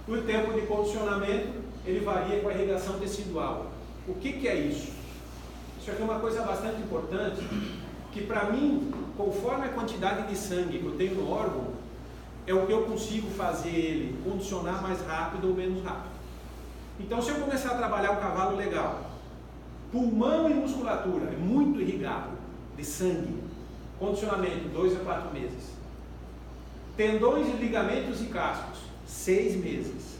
O tempo de condicionamento, ele varia com a irrigação tecidual. O que é isso? Isso aqui é uma coisa bastante importante, que para mim, conforme a quantidade de sangue que eu tenho no órgão, é o que eu consigo fazer ele condicionar mais rápido ou menos rápido. Então, se eu começar a trabalhar um cavalo legal, pulmão e musculatura é muito irrigado de sangue, condicionamento 2 a 4 meses. Tendões e ligamentos e cascos, 6 meses.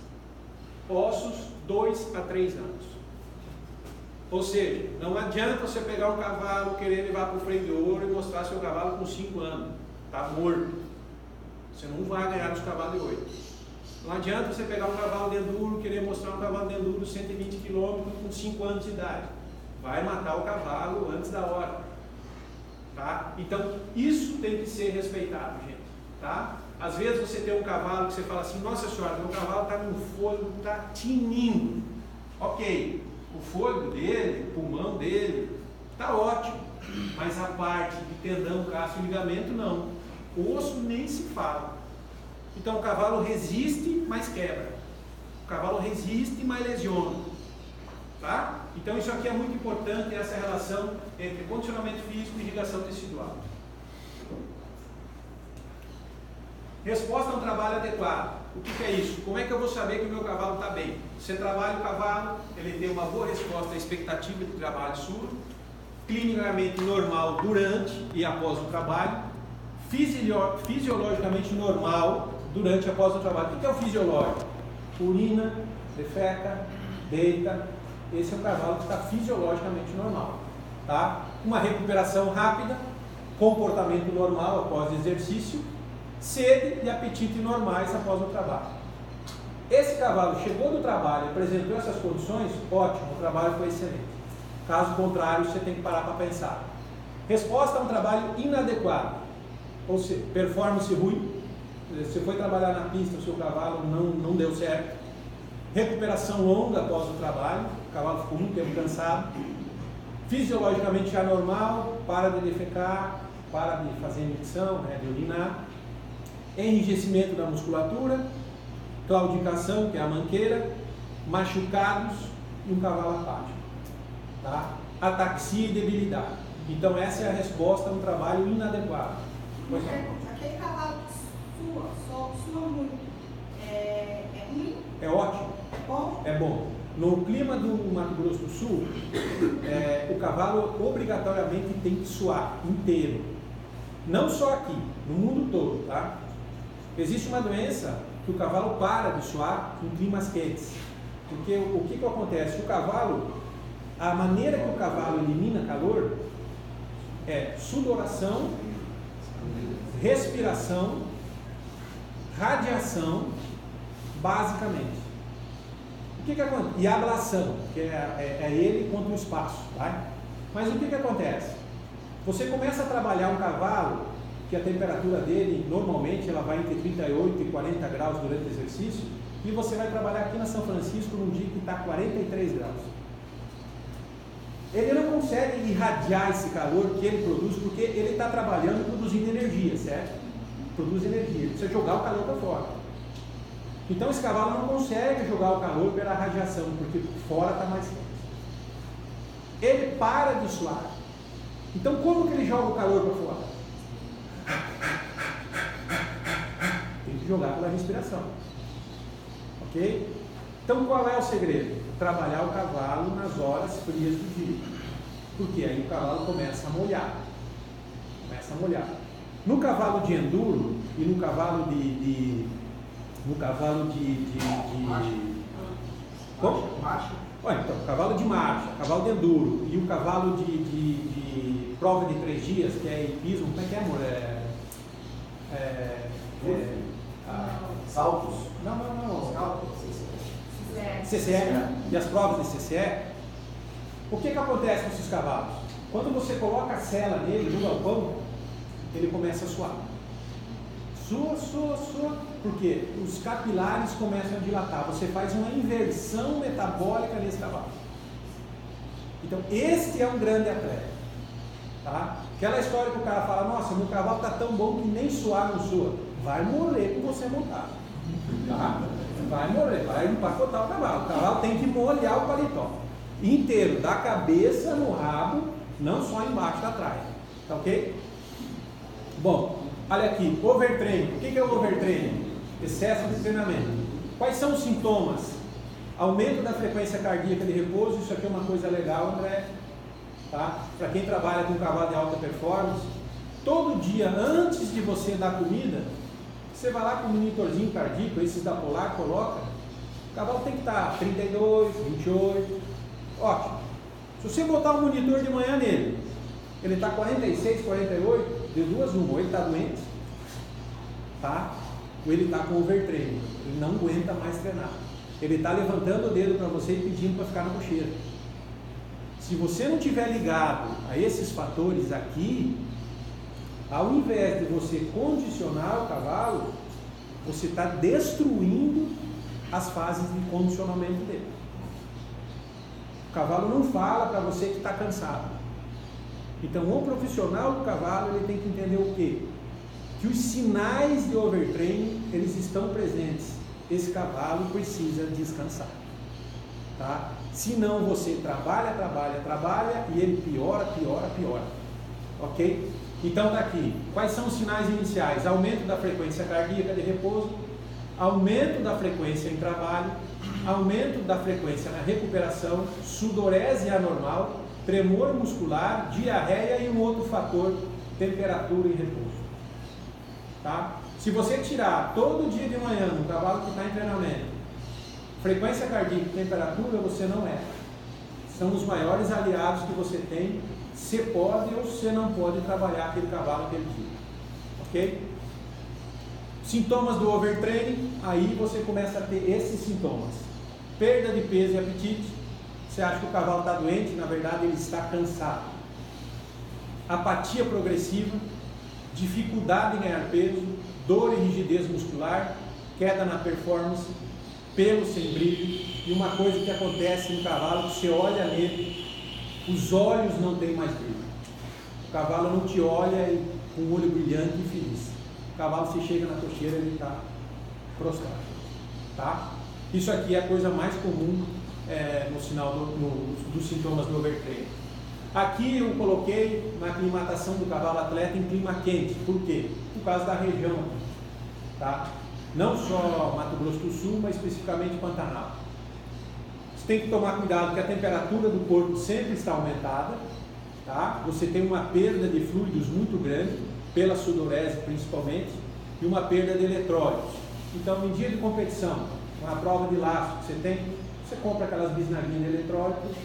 Ossos, 2 a 3 anos. Ou seja, não adianta você pegar um cavalo, querer levar para o freio de ouro e mostrar seu cavalo com 5 anos. Está morto. Você não vai ganhar dos cavalos de 8. Não adianta você pegar um cavalo de enduro, querer mostrar um cavalo de enduro 120 km com 5 anos de idade. Vai matar o cavalo antes da hora. Tá? Então, isso tem que ser respeitado, gente. Tá? Às vezes você tem um cavalo que você fala assim, nossa senhora, meu cavalo está com fôlego, está tinindo. Ok, o fôlego dele, o pulmão dele, está ótimo. Mas a parte de tendão, casco e ligamento, não. O osso nem se fala. Então o cavalo resiste, mas quebra. O cavalo resiste, mas lesiona. Tá? Então isso aqui é muito importante, essa relação entre condicionamento físico e irrigação tecidual. Resposta a um trabalho adequado. O que é isso? Como é que eu vou saber que o meu cavalo está bem? Você trabalha o cavalo, ele tem uma boa resposta à expectativa de trabalho sua, clinicamente normal durante e após o trabalho, fisiologicamente normal durante e após o trabalho. O que é o fisiológico? Urina, defeca, deita. Esse é um cavalo que está fisiologicamente normal. Tá? Uma recuperação rápida, comportamento normal após exercício, sede e apetite normais após o trabalho. Esse cavalo chegou do trabalho e apresentou essas condições, ótimo, o trabalho foi excelente. Caso contrário, você tem que parar para pensar. Resposta a um trabalho inadequado, ou seja, performance ruim. Você foi trabalhar na pista, o seu cavalo não deu certo. Recuperação longa após o trabalho, o cavalo ficou muito tempo cansado. Fisiologicamente anormal, para de defecar, para de fazer micção, de urinar. Enrijecimento da musculatura, claudicação, que é a manqueira, machucados e um cavalo apático. Tá? Ataxia e debilidade. Então essa é a resposta a um trabalho inadequado. Aquele cavalo que sua muito, é ruim? É ótimo. Bom? É bom. No clima do Mato Grosso do Sul, o cavalo obrigatoriamente tem que suar inteiro. Não só aqui, no mundo todo, tá? Existe uma doença que o cavalo para de suar em climas quentes. Porque o que acontece? O cavalo, a maneira que o cavalo elimina calor é sudoração, respiração, radiação, basicamente. O que acontece? E ablação, que é ele contra o espaço. Tá? Mas o que acontece? Você começa a trabalhar um cavalo que a temperatura dele, normalmente, ela vai entre 38 e 40 graus durante o exercício, e você vai trabalhar aqui na São Francisco num dia que está 43 graus. Ele não consegue irradiar esse calor que ele produz, porque ele está trabalhando produzindo energia, certo? Produz energia, ele precisa jogar o calor para fora. Então esse cavalo não consegue jogar o calor pela radiação, porque fora está mais quente. Ele para de suar. Então como que ele joga o calor para fora? Tem que jogar pela respiração. Ok? Então qual é o segredo? Trabalhar o cavalo nas horas frias do dia. Porque aí o cavalo começa a molhar. No cavalo de enduro e no cavalo Como? Marcha. Olha, então, cavalo de marcha, cavalo de enduro e o cavalo de prova de 3 dias, que é hipismo, como é que é, amor? Saltos. Não. Saltos. CCE, e as provas de CCE. O que acontece com esses cavalos? Quando você coloca a sela nele, no galpão, ele começa a suar. Sua, porque os capilares começam a dilatar. Você faz uma inversão metabólica nesse cavalo. Então, este é um grande atleta. Tá? Aquela história que o cara fala, nossa, meu cavalo está tão bom que nem suar não sua. Vai morrer com você montado. Tá? vai morrer, vai empacotar o cavalo. O cavalo tem que molhar o paletó inteiro, da cabeça no rabo, não só embaixo da trás. Tá ok? Bom, olha aqui, overtraining. O que é o overtraining? Excesso de treinamento. Quais são os sintomas? Aumento da frequência cardíaca de repouso. Isso aqui é uma coisa legal, André. Tá? Para quem trabalha com cavalo de alta performance, todo dia antes de você dar comida, você vai lá com um monitorzinho cardíaco, esses da Polar, coloca. O cavalo tem que estar 32, 28. Ótimo. Se você botar um monitor de manhã nele, ele está 46, 48, de duas uma, ou ele está doente, tá? Ou ele está com overtraining, ele não aguenta mais treinar. Ele está levantando o dedo para você e pedindo para ficar na cocheira. Se você não tiver ligado a esses fatores aqui, ao invés de você condicionar o cavalo, você está destruindo as fases de condicionamento dele. O cavalo não fala para você que está cansado. Então, o profissional do cavalo, ele tem que entender o quê? Que os sinais de overtraining, eles estão presentes. Esse cavalo precisa descansar. Tá? Senão você trabalha e ele piora. Ok? Então está aqui. Quais são os sinais iniciais? Aumento da frequência cardíaca de repouso, aumento da frequência em trabalho, aumento da frequência na recuperação, sudorese anormal, tremor muscular, diarreia e um outro fator, temperatura e repouso. Tá? Se você tirar todo dia de manhã no cavalo que está em treinamento, frequência cardíaca e temperatura, você não é. São os maiores aliados que você tem. Você pode ou você não pode trabalhar aquele cavalo aquele dia. Ok? Sintomas do overtraining, aí você começa a ter esses sintomas. Perda de peso e apetite. Você acha que o cavalo está doente, na verdade ele está cansado. Apatia progressiva, dificuldade em ganhar peso, dor e rigidez muscular, queda na performance, pelo sem brilho, e uma coisa que acontece no cavalo, que você olha nele, os olhos não têm mais brilho. O cavalo não te olha com o olho brilhante e feliz. O cavalo, você chega na cocheira, ele está prostrado. Tá? Isso aqui é a coisa mais comum no sinal dos sintomas do overtraining. Aqui eu coloquei na aclimatação do cavalo atleta em clima quente. Por quê? Por causa da região. Tá? Não só Mato Grosso do Sul, mas especificamente Pantanal. Você tem que tomar cuidado que a temperatura do corpo sempre está aumentada. Tá? Você tem uma perda de fluidos muito grande, pela sudorese principalmente, e uma perda de eletrólitos. Então, em dia de competição, uma prova de laço que você tem, você compra aquelas bisnaguinhas de eletrólitos,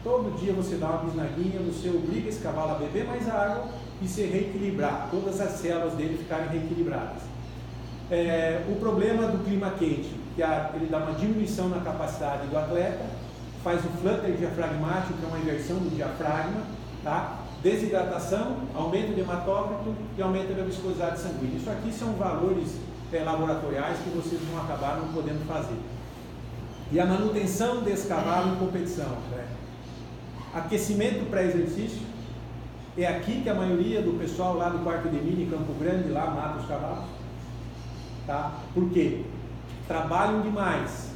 todo dia você dá uma bisnaguinha, você obriga esse cavalo a beber mais água e se reequilibrar, todas as células dele ficarem reequilibradas. O problema do clima quente, que ele dá uma diminuição na capacidade do atleta, faz o flutter diafragmático, que é uma inversão do diafragma, tá? Desidratação, aumento de hematócrito e aumento da viscosidade sanguínea. Isso aqui são valores laboratoriais que vocês vão acabar não podendo fazer. E a manutenção desse cavalo em competição, aquecimento pré-exercício, é aqui que a maioria do pessoal lá do Quarto de Mini, Campo Grande, lá mata os cavalos. Tá? Por quê? Trabalham demais.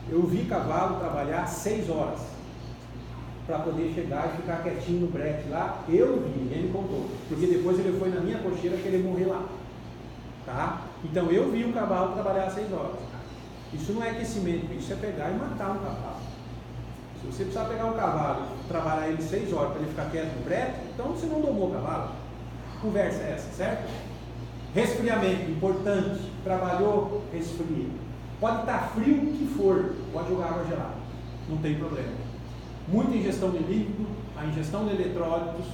Eu vi cavalo trabalhar 6 horas para poder chegar e ficar quietinho no brete lá. Eu vi, ninguém me contou, porque depois ele foi na minha cocheira querer morrer lá. Tá? Então eu vi um cavalo trabalhar 6 horas. Isso não é aquecimento, isso é pegar e matar um cavalo. Se você precisar pegar um cavalo e trabalhar ele 6 horas para ele ficar quieto no brete, então você não domou o cavalo. Conversa é essa, certo? Resfriamento, importante. Trabalhou, resfria. Pode estar frio o que for, pode jogar água gelada, não tem problema. Muita ingestão de líquido, a ingestão de eletrólitos,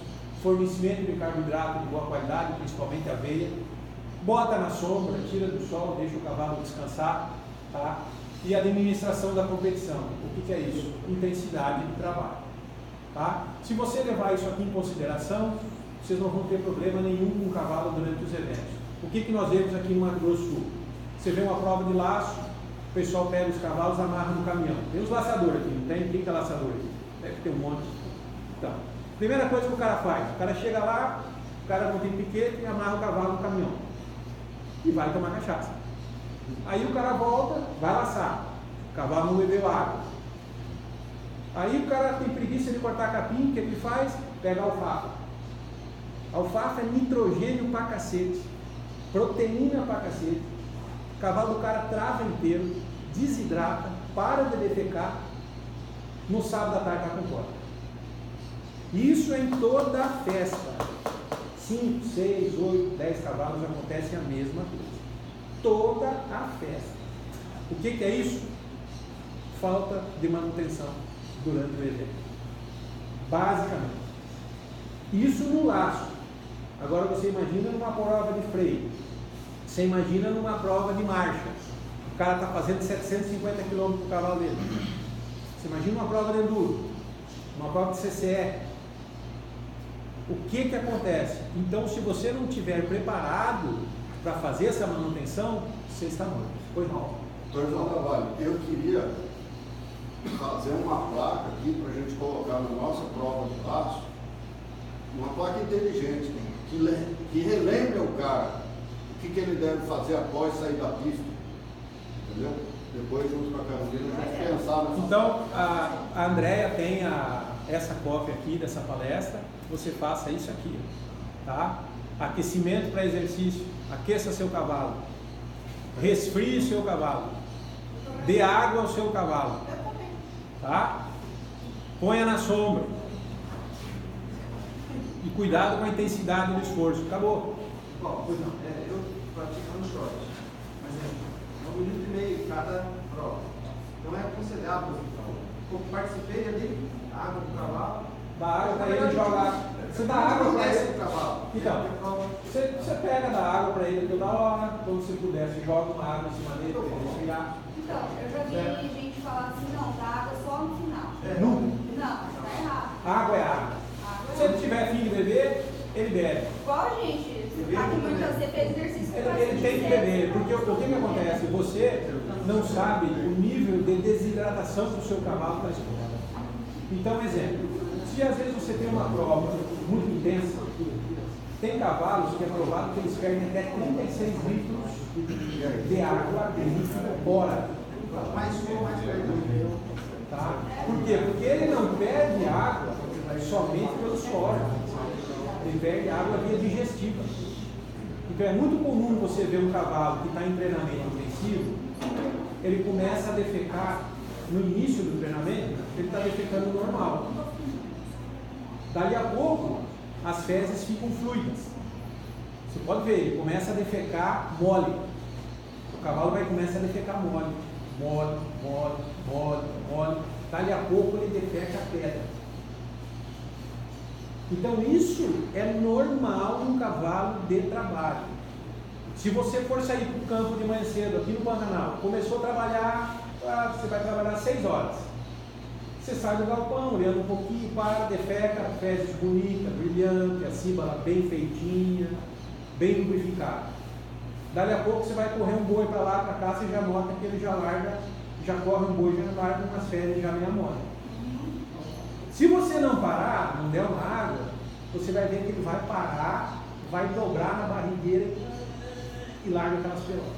fornecimento de carboidrato de boa qualidade, principalmente aveia. Bota na sombra, tira do sol, deixa o cavalo descansar. Tá? E a administração da competição. O que é isso? Intensidade de trabalho. Tá? Se você levar isso aqui em consideração, vocês não vão ter problema nenhum com o cavalo durante os eventos. O que nós vemos aqui no Mato Grosso do Sul? Você vê uma prova de laço, o pessoal pega os cavalos, amarra no caminhão. Tem os laçadores aqui, não tem? Quem que é laçador aqui? Deve ter um monte. Então, primeira coisa que o cara faz, o cara chega lá, o cara não tem piquete e amarra o cavalo no caminhão. E vai tomar cachaça. Aí o cara volta, vai laçar. O cavalo não bebeu água. Aí o cara tem preguiça de cortar capim, o que ele faz? Pega alfafa. Alfafa é nitrogênio pra cacete, proteína pra cacete. O cavalo do cara trava inteiro, desidrata, para de defecar. No sábado à tarde está com corda. Isso é em toda a festa. 5, 6, 8, 10 cavalos acontece a mesma coisa. Toda a festa. O que é isso? Falta de manutenção durante o evento. Basicamente. Isso no laço. Agora você imagina numa prova de freio. Você imagina numa prova de marcha. O cara está fazendo 750 km por cavalo dele. Você imagina uma prova de enduro, uma prova de CCE. O que acontece? Então, se você não estiver preparado para fazer essa manutenção, você está morto. Pois não. Doutor João Carvalho, eu queria fazer uma placa aqui para a gente colocar na nossa prova de laço, uma placa inteligente, que relembre o cara o que ele deve fazer após sair da pista. Entendeu? Depois, junto com a Carolina, a gente pensar nessa. Então, a Andréia tem essa cópia aqui dessa palestra. Você faça isso aqui, tá? Aquecimento para exercício. Aqueça seu cavalo. Resfrie seu cavalo. Dê água ao seu cavalo. Tá? Ponha na sombra. E cuidado com a intensidade do esforço. Acabou. Bom, pois não. Eu pratico no short. Mas 1,5 minuto cada prova. Não é aconselhável. Eu participei ali, água do cavalo. Dá água para ele jogar. Você dá água para ele. Cavalo. Então, você pega da água para ele toda hora. Quando você puder, você joga uma água em cima dele para ele respirar. Então, eu já vi gente falar assim, não, dá água só no final. Nunca. Não, tá errado. Água é água. Se ele tiver fim de beber, ele bebe. Igual a gente, tá com muita, você fez exercício Ele tem que beber, porque o que acontece? Você não sabe o nível de desidratação que o seu cavalo está exposto. Então, exemplo, se às vezes você tem uma prova muito intensa, tem cavalos que é provado que eles perdem até 36 litros de água por hora. Mais suor, mais perdão. Tá? Por quê? Porque ele não perde água somente pelo suor. Ele perde água via digestiva. Então é muito comum você ver um cavalo que está em treinamento intensivo, ele começa a defecar no início do treinamento, ele está defecando normal. Dali a pouco, as fezes ficam fluidas. Você pode ver, ele começa a defecar mole. O cavalo vai começar a defecar mole. Mole, mole, mole, mole. Dali a pouco ele defeca a pedra. Então isso é normal num cavalo de trabalho. Se você for sair para o campo de manhã cedo, aqui no Pantanal, começou a trabalhar, você vai trabalhar 6 horas. Você sai do galpão, olhando um pouquinho, para, defeca, fezes bonita, brilhante, a síbala bem feitinha, bem lubrificada. Dali a pouco você vai correr um boi para lá, para cá, você já nota que ele já larga, já corre um boi, já larga umas fezes já meia mole. Se você não parar, não der uma água, você vai ver que ele vai parar, vai dobrar na barrigueira e larga aquelas pelotas.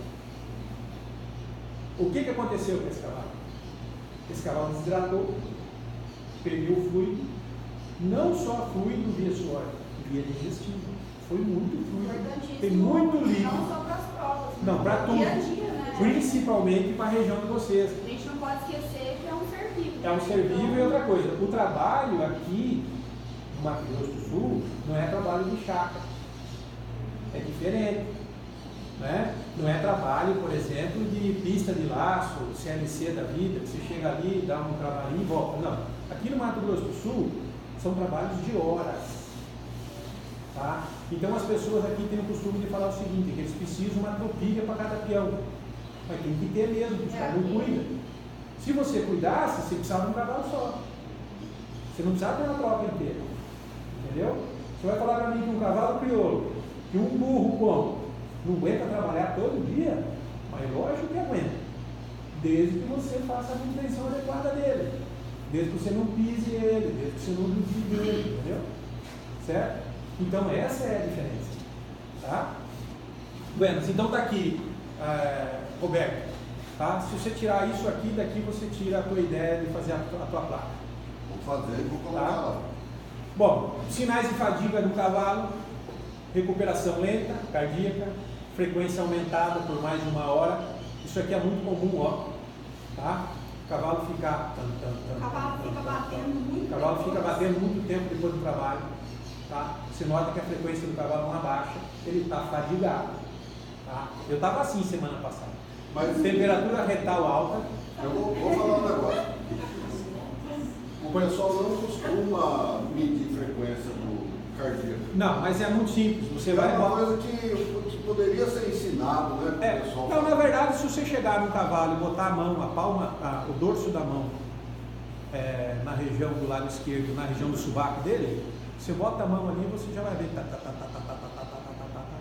O que aconteceu com esse cavalo? Esse cavalo desidratou, perdeu o fluido, não só fluido via suor, via digestivo. Foi muito fluido. Tem muito líquido. Não só para as provas, não, para tudo. Dia a dia, né? Principalmente para a região de vocês. A gente não pode esquecer que é um ser vivo. É um ser vivo e outra coisa. O trabalho aqui no Mato Grosso do Sul não é trabalho de chácara. É diferente. Né? Não é trabalho, por exemplo, de pista de laço, CLC da vida, que você chega ali, dá um trabalhinho e volta. Não. Aqui no Mato Grosso do Sul são trabalhos de horas. Tá? Então as pessoas aqui têm o costume de falar o seguinte, que eles precisam uma tropilha para cada peão. Mas tem que ter mesmo, porque os caras não cuidam. Se você cuidasse, você precisava de um cavalo só. Você não precisava ter uma tropa inteira. Entendeu? Você vai falar para mim que um cavalo crioulo, que um burro bom, não aguenta trabalhar todo dia, mas lógico que aguenta. Desde que você faça a manutenção adequada dele. Desde que você não pise ele, desde que você não duvide ele, entendeu? Certo? Então essa é a diferença. Tá? Bueno, então está aqui Roberto, tá? Se você tirar isso aqui, daqui você tira a tua ideia de fazer a tua placa. Vou fazer e vou colocar Tá? lá. Bom, sinais de fadiga do cavalo, recuperação lenta, cardíaca, frequência aumentada por mais de 1 hora. Isso aqui é muito comum, ó. Tá? O cavalo fica... O cavalo fica batendo muito O cavalo tempo. fica batendo muito tempo depois do trabalho. Tá? Você nota que a frequência do cavalo não abaixa, ele está fadigado. Tá? Eu estava assim semana passada. Mas Temperatura retal alta. eu vou falar um negócio. O pessoal não costuma medir frequência do cardíaco. Não, mas é muito simples. Você É vai... uma coisa que poderia ser ensinado, né? É, Pro pessoal. não, na verdade, se você chegar no cavalo e botar a mão, o dorso da mão na região do lado esquerdo, na região do sovaco dele, você bota a mão ali e você já vai ver.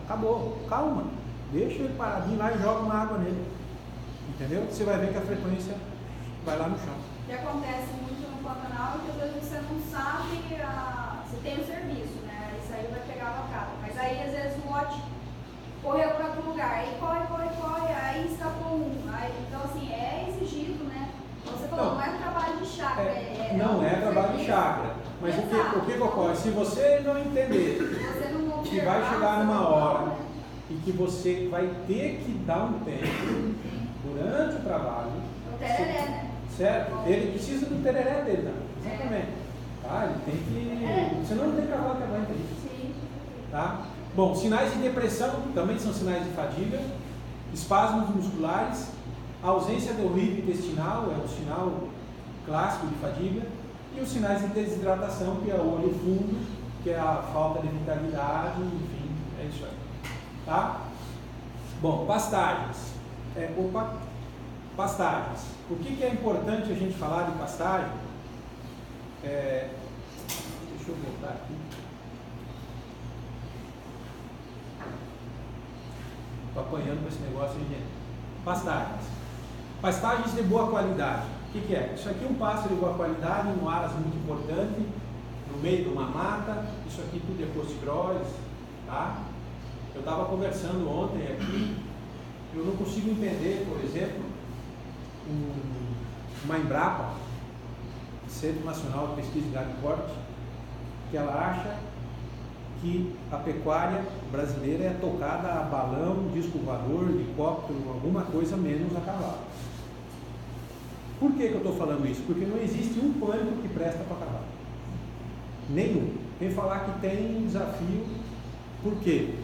Acabou, calma. Deixa ele paradinho lá e joga uma água nele. Entendeu? Você vai ver que a frequência vai lá no chão. O que acontece muito no Pantanal é que às vezes você não sabe, você tem o serviço, né? Isso aí vai pegar a vacada. Mas aí às vezes o lote correu para outro lugar, aí corre, aí escapou um. Aí, então assim, é exigido, né? Você falou, não é um trabalho de chácara. Não é trabalho de chácara. Mas o que ocorre? Se você não entender Você não que vai chegar numa hora e que você vai ter que dar um tempo durante o trabalho, O tereré, né? certo? Ele precisa do tereré dele, né? Exatamente. Tá? Ele tem que... Senão não tem cavalo que aguenta isso. Sim. Tá? Bom, sinais de depressão também são sinais de fadiga, espasmos musculares, a ausência do ruído intestinal é um sinal clássico de fadiga, e os sinais de desidratação, que é o olho fundo, que é a falta de vitalidade, enfim, é isso aí. Tá? Bom, pastagens. Pastagens. O que é importante a gente falar de pastagem? Deixa eu voltar aqui. Estou apanhando com esse negócio aí, gente. Pastagens. Pastagens de boa qualidade. O que é? Isso aqui é um pasto de boa qualidade, um aras muito importante, no meio de uma mata. Isso aqui tudo é post-cross, tá? Eu estava conversando ontem aqui, eu não consigo entender, por exemplo, uma Embrapa, Centro Nacional de Pesquisa de Gado e Corte, que ela acha que a pecuária brasileira é tocada a balão, disco voador, helicóptero, alguma coisa menos a cavalo. Por que eu estou falando isso? Porque não existe um pânico que presta para cavalo. Nenhum. Quem falar que tem desafio, por quê?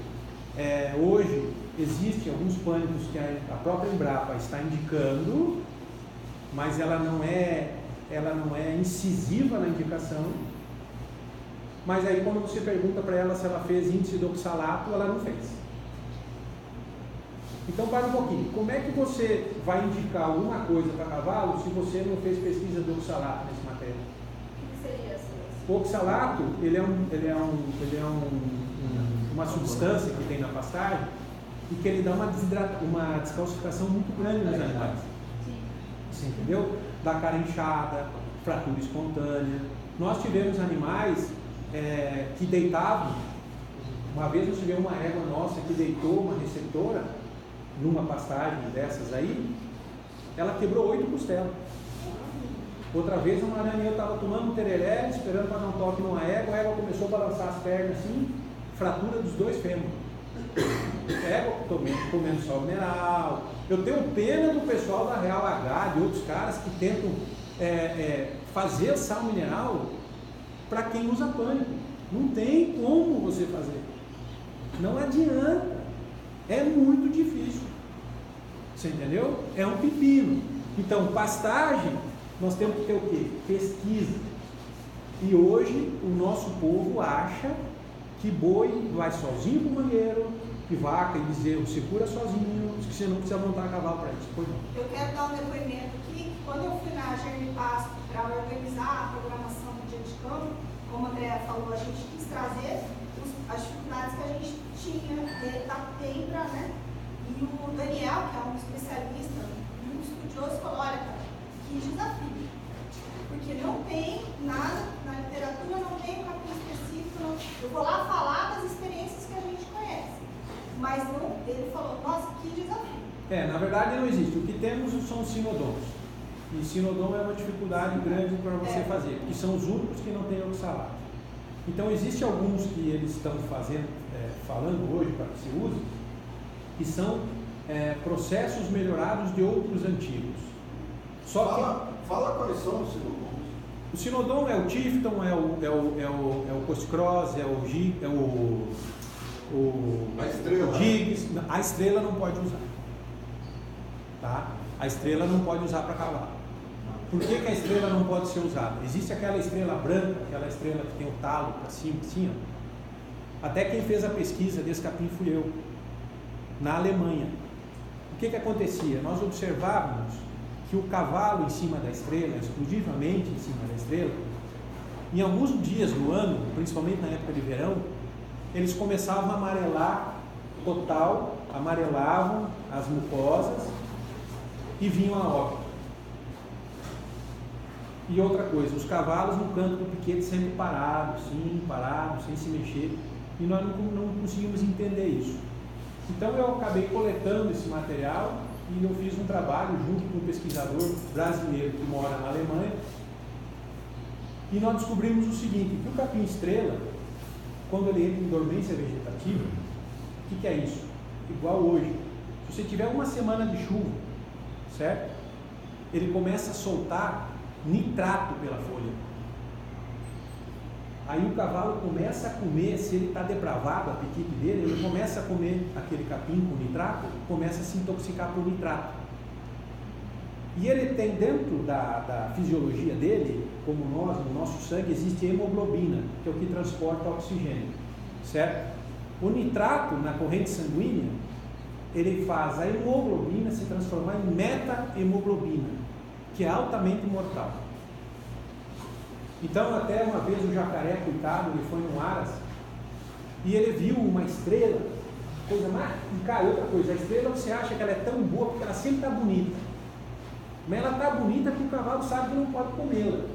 Hoje existem alguns pânicos que a própria Embrapa está indicando, mas ela não é incisiva na indicação. Mas aí quando você pergunta para ela se ela fez índice de oxalato, ela não fez. Então para um pouquinho, como é que você vai indicar alguma coisa para cavalo se você não fez pesquisa de oxalato nessa matéria? O que seria isso? O oxalato, ele é uma substância que tem na pastagem e que ele dá uma descalcificação muito grande nos animais. Sim. Você entendeu? Dá cara inchada, fratura espontânea. Nós tivemos animais que deitavam. Uma vez eu tive uma égua nossa que deitou uma receptora numa pastagem dessas aí, ela quebrou 8 costelas. Outra vez uma aranha estava tomando um tereré, esperando para dar um toque numa égua, a égua começou a balançar as pernas assim, fratura dos 2 fêmurs. Égua comendo sal mineral. Eu tenho pena do pessoal da Real H, de outros caras que tentam fazer sal mineral para quem usa pânico. Não tem como você fazer. Não adianta. É muito difícil. Você entendeu? É um pepino. Então, pastagem, nós temos que ter o quê? Pesquisa. E hoje o nosso povo acha que boi vai sozinho para o mangueiro, que vaca e bezerro se cura sozinho, que você não precisa montar a cavalo para isso. Pois não. Eu quero dar um depoimento aqui. Quando eu fui na Germe Pasto para organizar a programação do dia de campo, como a Andrea falou, a gente quis trazer as dificuldades que a gente tem para, né? E o Daniel, que é um especialista, um estudioso, falou, olha, cara, que desafio. Porque não tem nada, na literatura não tem um capítulo específico, não. Eu vou lá falar das experiências que a gente conhece. Mas não, ele falou, nossa, que desafio. Na verdade não existe. O que temos são os sinodons. E sinodon é uma dificuldade grande para você fazer, porque são os únicos que não têm oxalato. Então, existem alguns que eles estão falando hoje para que se use, que são processos melhorados de outros antigos. Fala quais são os sinodons. O sinodon é o Tifton, é o Postcross, é o Giggs. A estrela não pode usar. Tá? A estrela não pode usar para cavalo. Por que a estrela não pode ser usada? Existe aquela estrela branca, aquela estrela que tem o talo para cima, assim, ó. Até quem fez a pesquisa desse capim fui eu, na Alemanha. O que acontecia? Nós observávamos que o cavalo em cima da estrela, exclusivamente em cima da estrela, em alguns dias do ano, principalmente na época de verão, eles começavam a amarelar total, amarelavam as mucosas e vinham a óbito. E outra coisa, os cavalos no canto do piquete sempre parados, sem se mexer, e nós não conseguimos entender isso. Então eu acabei coletando esse material e eu fiz um trabalho junto com um pesquisador brasileiro que mora na Alemanha, e nós descobrimos o seguinte, que o capim estrela, quando ele entra em dormência vegetativa, o que é isso? Igual hoje, se você tiver uma semana de chuva, certo? Ele começa a soltar nitrato pela folha. Aí o cavalo começa a comer, se ele está depravado, o apetite dele, ele começa a comer aquele capim com nitrato, começa a se intoxicar por nitrato. E ele tem dentro da fisiologia dele, como nós, no nosso sangue, existe hemoglobina, que é o que transporta oxigênio, certo? O nitrato na corrente sanguínea, ele faz a hemoglobina se transformar em meta-hemoglobina, que é altamente mortal. Então, até uma vez o jacaré, coitado, ele foi no Aras e ele viu uma estrela, coisa mais. E cara, outra coisa, a estrela você acha que ela é tão boa porque ela sempre está bonita, mas ela está bonita porque o cavalo sabe que não pode comê-la.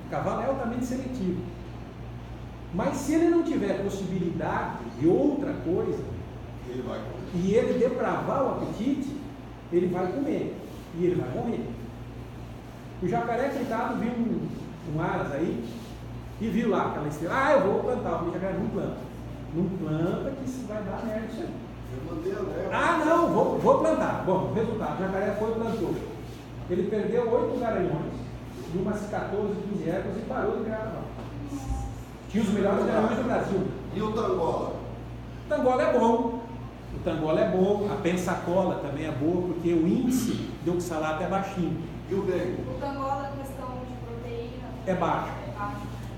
O cavalo é altamente seletivo. Mas se ele não tiver possibilidade de outra coisa, Ele vai comer. E ele depravar o apetite, ele vai comer e ele vai morrer. O jacaré, coitado, viu um Aras aí e viu lá aquela estrela. Eu vou plantar. O jacaré não planta. Não planta que isso vai dar merda isso aí. Eu mandei a leva. Não, vou plantar. Bom, resultado, o jacaré foi e plantou. Ele perdeu 8 garanhões e umas 14, 15 éguas e parou de criar cavalo. Tinha os melhores garanhões do Brasil. E o Tangola? O Tangola é bom. O Tangola é bom, a Pensacola também é boa, porque o índice de oxalato é baixinho. E o Bacon? O Tangola, a questão de proteína. É baixo.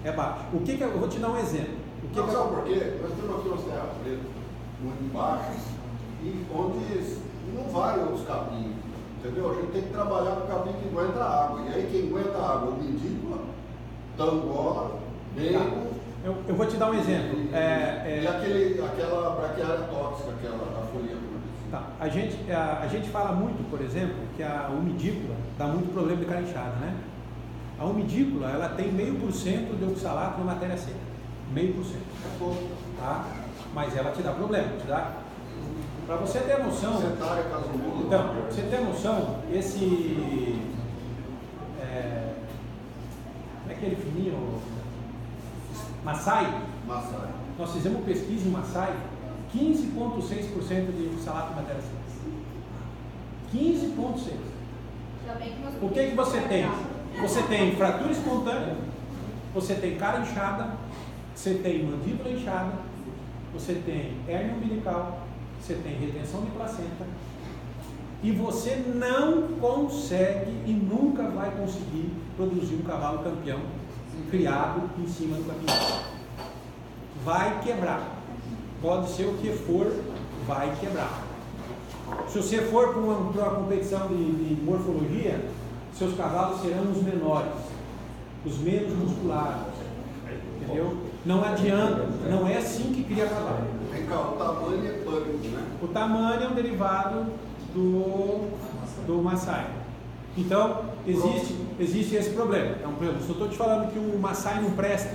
É baixo. Eu vou te dar um exemplo. Não, sabe por quê? Nós temos aqui umas terras pretas muito baixas e onde não vai outros capim, entendeu? A gente tem que trabalhar com o capim que aguenta a água. E aí quem aguenta a água, Mindícola, Tangola, Bacon. Eu vou te dar um exemplo. E aquela braquiária tóxica, aquela da folha. Tá. A gente fala muito, por exemplo, que a umidícula dá muito problema de carinchada, né? A umidícula, ela tem 0,5% de oxalato na matéria seca. 0,5%. É pouco. Tá? Mas ela te dá problema, te dá. Para você ter noção. Cetária, casomula. Então, pra você ter noção, esse. Como é aquele fininho? Maçai. Nós fizemos pesquisa em Maçai, 15,6% de oxalato de matéria seca. 15,6%. O que você tem? Você tem fratura espontânea, você tem cara inchada, você tem mandíbula inchada, você tem hérnia umbilical, você tem retenção de placenta, e você não consegue e nunca vai conseguir produzir um cavalo campeão criado em cima do capim. Vai quebrar. Pode ser o que for, vai quebrar. Se você for para uma competição de morfologia, seus cavalos serão os menores, os menos musculados. Entendeu? Não adianta, não é assim que cria cavalo. Vem cá, o tamanho é pânico, né? O tamanho é um derivado do Maçai. Então, existe esse problema. Então, por exemplo, se eu estou te falando que o Maçai não presta,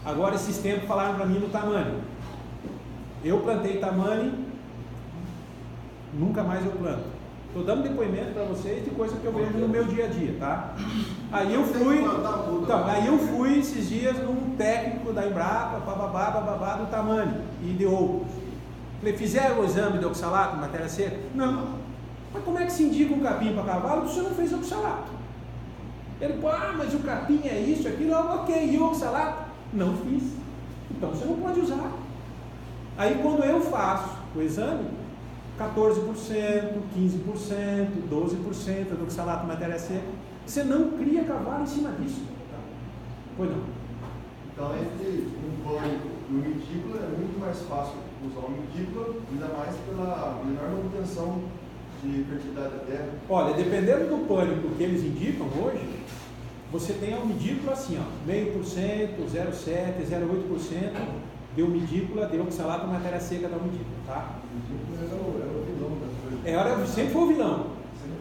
agora esses tempos falaram para mim no Tamanho. Eu plantei Tamanho Nunca mais eu planto. Estou dando depoimento para vocês de coisa que eu vejo no meu dia a dia, tá? Aí eu fui esses dias num técnico da Embrapa, bababá, do Tamani e de outros. Falei, fizeram o exame de oxalato, matéria seca? Não. Mas como é que se indica um capim para cavalo se você não fez oxalato? Ele, mas o capim é isso, aquilo, ok, e o oxalato? Não fiz. Então você não pode usar. Aí quando eu faço o exame, 14%, 15%, 12% do oxalato matéria seca, você não cria cavalo em cima disso. Pois não. Então, entre um pânico e um medícula, é muito mais fácil usar um medícula, ainda mais pela menor manutenção de fertilidade da terra. Olha, dependendo do pânico que eles indicam hoje, você tem a medícula assim, ó, 0,5%, 0,7%, 0,8% de medícula de oxalato matéria seca da medícula, tá? Sempre foi o vilão.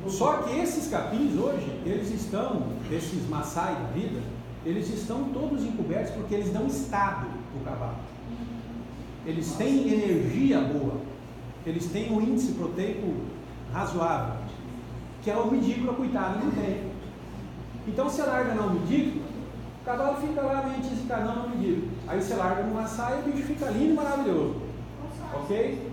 Só que esses capins hoje, eles estão, esses maçai da vida, eles estão todos encobertos porque eles dão estado para o cavalo. Eles têm energia boa, eles têm um índice proteico razoável, que é o medícula, coitado, não tem. Então você larga na medícula, o cavalo fica lá meio desencarnando na medícula. Aí você larga no maçai e o bicho fica lindo e maravilhoso. Ok?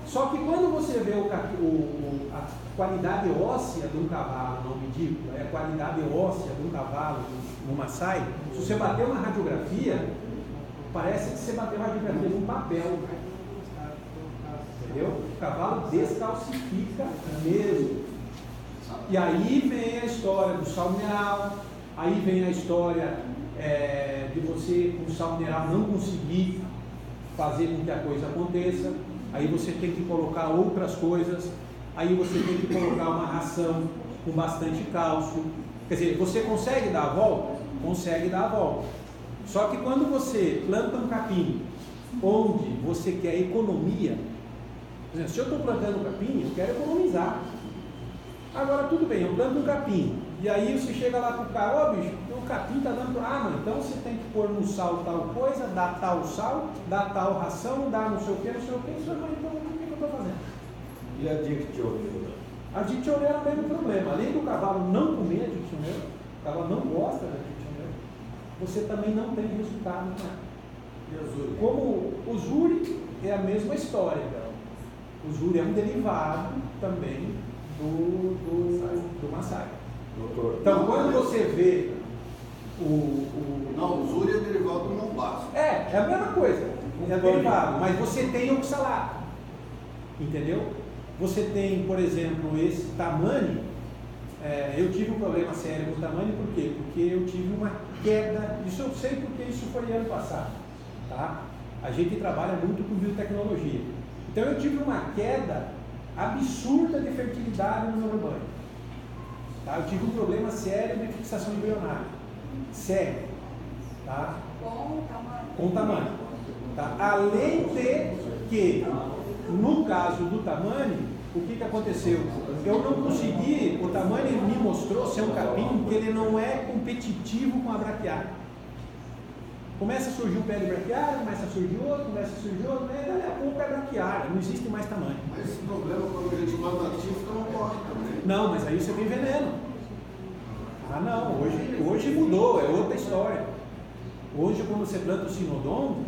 Só que quando você vê a qualidade óssea de um cavalo não medícula, a qualidade óssea de um cavalo no maçai, se você bater uma radiografia, parece que você bateu uma radiografia num papel. Entendeu? O cavalo descalcifica mesmo. E aí vem a história do sal mineral, aí vem a história de você com o sal mineral não conseguir fazer com que a coisa aconteça. Aí você tem que colocar outras coisas, aí você tem que colocar uma ração com bastante cálcio. Quer dizer, você consegue dar a volta? Consegue dar a volta. Só que quando você planta um capim onde você quer economia, por exemplo, se eu estou plantando um capim, eu quero economizar. Agora tudo bem, eu planto um capim, e aí você chega lá para o cara, bicho, o capim está dando, mas então você tem que pôr no sal tal coisa, dá tal sal, dá tal ração, dá não sei o que, então o que eu estou fazendo? E a dictioneira? A dictioneira é o mesmo problema, além do cavalo não comer a dictioneira, o cavalo não gosta da dictioneira, você também não tem resultado com ela. E a Zuri? Como o Zuri é a mesma história, o Zuri é um derivado também do maçai. Doutor. Então, quando você vê Não, o Zuri é derivado do Montbasso. É a mesma coisa, é derivado, mas você tem oxalato, entendeu? Você tem, por exemplo, esse Tamani, eu tive um problema sério com o Tamani, por quê? Porque eu tive uma queda, isso eu sei porque isso foi ano passado, tá? A gente trabalha muito com biotecnologia, então eu tive uma queda absurda de fertilidade no meu rebanho. Tá? Eu tive um problema sério de fixação embrionária. Sério. Tá? Com o tamanho. Tá? Além de que, no caso do Tamani, o que aconteceu? Eu não consegui, o Tamani me mostrou ser um capim que ele não é competitivo com a braquiária. Começa a surgir um pé de braquiária, começa a surgir outro, né? Daí a pouco é braquiária, não existe mais tamanho. Mas esse problema, quando a gente planta ativo, fica no corte também. Não, mas aí você tem veneno. Ah não, hoje mudou, é outra história. Hoje quando você planta o sinodonto,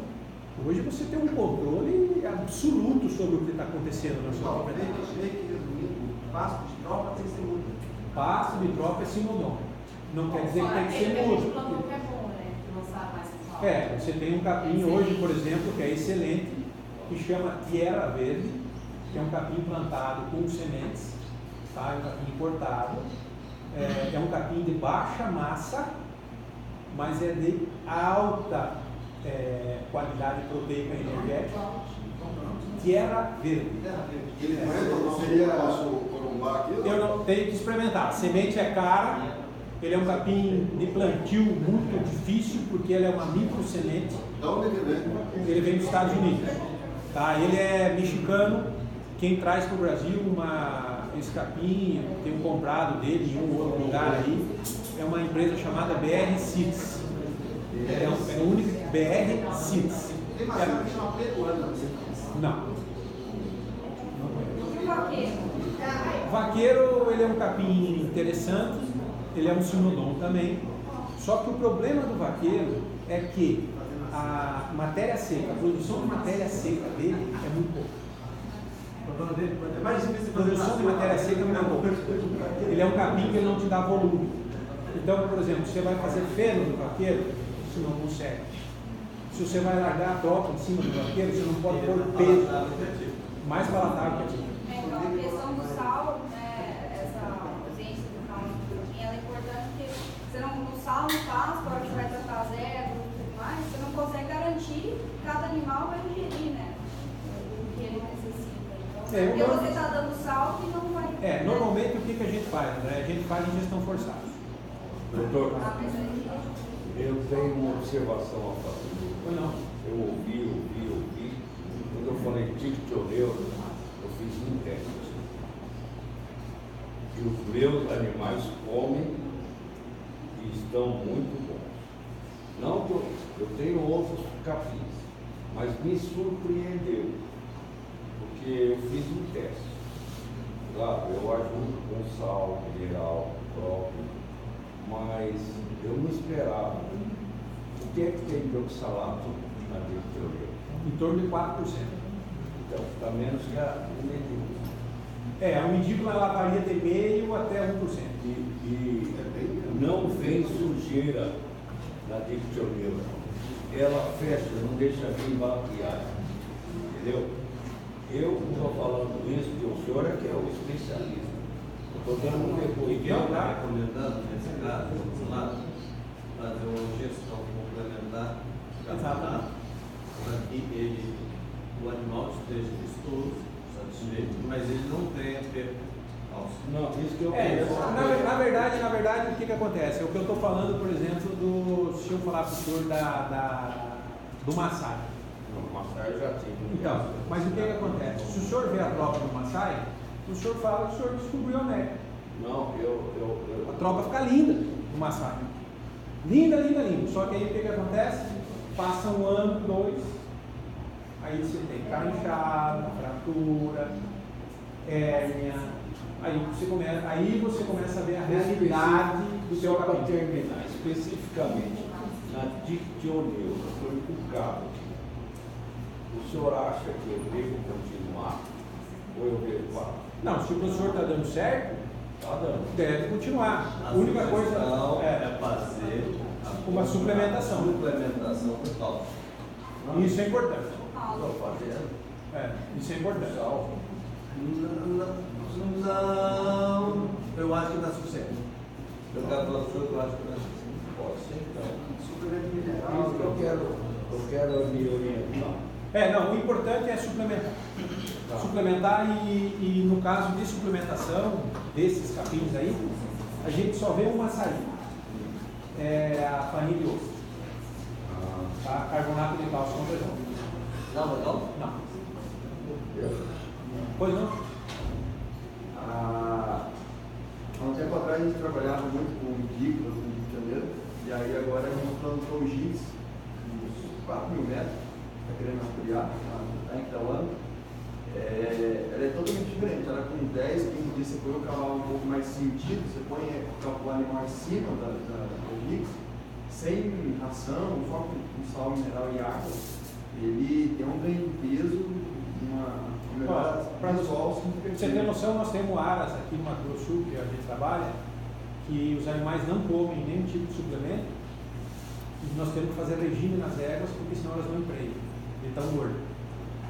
hoje você tem um controle absoluto sobre o que está acontecendo na sua propriedade. Pasto de tropa tem que ser muda. Pasto de tropa é sinodonto. Não quer dizer que tem que ser mudo. Você tem um capim hoje, por exemplo, que é excelente, que chama Tierra Verde, que é um capim plantado com sementes, tá? É um capim importado, é um capim de baixa massa, mas é de alta qualidade proteica e energética. Tierra Verde. Ele não seria nosso corumbá aqui? Eu não tenho que experimentar. A semente é cara. Ele é um capim de plantio muito difícil, porque ele é uma micro semente. De onde ele vem? Ele vem dos Estados Unidos. Tá? Ele é mexicano. Quem traz para o Brasil esse capim, tem um comprado dele em um outro lugar aí, é uma empresa chamada BR Seeds. É o único BR Seeds. Tem maçã que chama peruana. Não. vaqueiro? O vaqueiro, ele é um capim interessante, ele é um sinodon também, só que o problema do vaqueiro é que a matéria seca, a produção de matéria seca dele é muito pouca. É mais difícil A produção de matéria seca é muito pouca. Ele é um capim que ele não te dá volume. Então, por exemplo, você vai fazer feno do vaqueiro, você não consegue. Se você vai largar a tropa em cima do vaqueiro, você não pode pôr peso mais palatável que aquilo. Então, a questão do sal, né, essa ausência do cálcio no proteína, ela é importante porque você não, no sal, no pasto, a hora que você vai tratar zero e tudo mais, você não consegue garantir que cada animal vai ingerir, né, o que ele necessita. Então, porque você está dando sal que não vai... Normalmente o que a gente faz, André? A gente faz ingestão forçada. Doutor, Ah, mas aí... eu tenho uma observação a fazer. Ou não? Eu ouvi. Quando eu falei tictioneuro, eu fiz um teste. E os meus animais comem e estão muito bons. Não que eu tenho outros capins, mas me surpreendeu. Porque eu fiz um teste. Claro, eu ajudo com sal, mineral, próprio, mas eu não esperava. O que é que tem de oxalato na dictioneiro? Em torno de 4%. Então, está menos que a medícula. A medícula ela varia de meio até 1%. E não vem sujeira na dictioneiro. Ela fecha, não deixa vir maquiagem. Entendeu? Eu não estou falando isso, porque o senhor é que é o especialista. Eu estou dando um depoimento. Está recomendando, nesse caso, fazer uma gestão complementar para que o animal esteja vistoso, satisfeito, mas ele não tenha perda de cálcio. Não, isso que eu penso. Na verdade, o que acontece? É o que eu estou falando, por exemplo, se eu falar para o senhor do Maasai. O Maasai já tive. Então, mas o que acontece? Se o senhor vê a tropa do Maasai, o senhor fala que o senhor descobriu a América. Não, A tropa fica linda do Maasai. Linda. Só que aí o que acontece? Passa um ano, 2, aí você tem carne inchada, fratura, hérnia, aí você começa a ver a realidade do seu Só para cabelo. terminar, especificamente na dictioneiro, foi o cabo. O senhor acha que eu devo continuar ou eu devo parar? Não, se o professor está dando certo, Está dando. deve continuar. A única coisa é fazer uma suplementação. Suplementação total. Isso é importante. Estou fazendo. Isso é importante. Sal. Não, eu acho que dá sucesso. Eu quero falar para o senhor que eu acho que dá sucesso. Pode ser então. Suplemento Isso mineral. que eu quero me orientar. O importante é suplementar. Tá. Suplementar e no caso de suplementação desses capins aí, a gente só vê uma saída. É a farinha de osso. Tá? Carbonato de cálcio com feijão. Não. Pois não? Há um tempo atrás a gente trabalhava muito com medícula, no Rio de Janeiro, e aí agora a gente plantou o giz, uns 4.000 metros, está querendo ampliar, está encalando. Ela é totalmente diferente, ela com 10, 15 dias você põe o cavalo um pouco mais sentido, você põe o animal em cima do giz, sem ração, só com sal mineral e água, ele tem um ganho de peso, uma melhora visual significativa. Pra você ter noção, nós temos aras aqui no Mato Grosso Sul, que a gente trabalha, que os animais não comem nenhum tipo de suplemento, e nós temos que fazer regime nas éguas, porque senão elas não empregam, de tão gordo,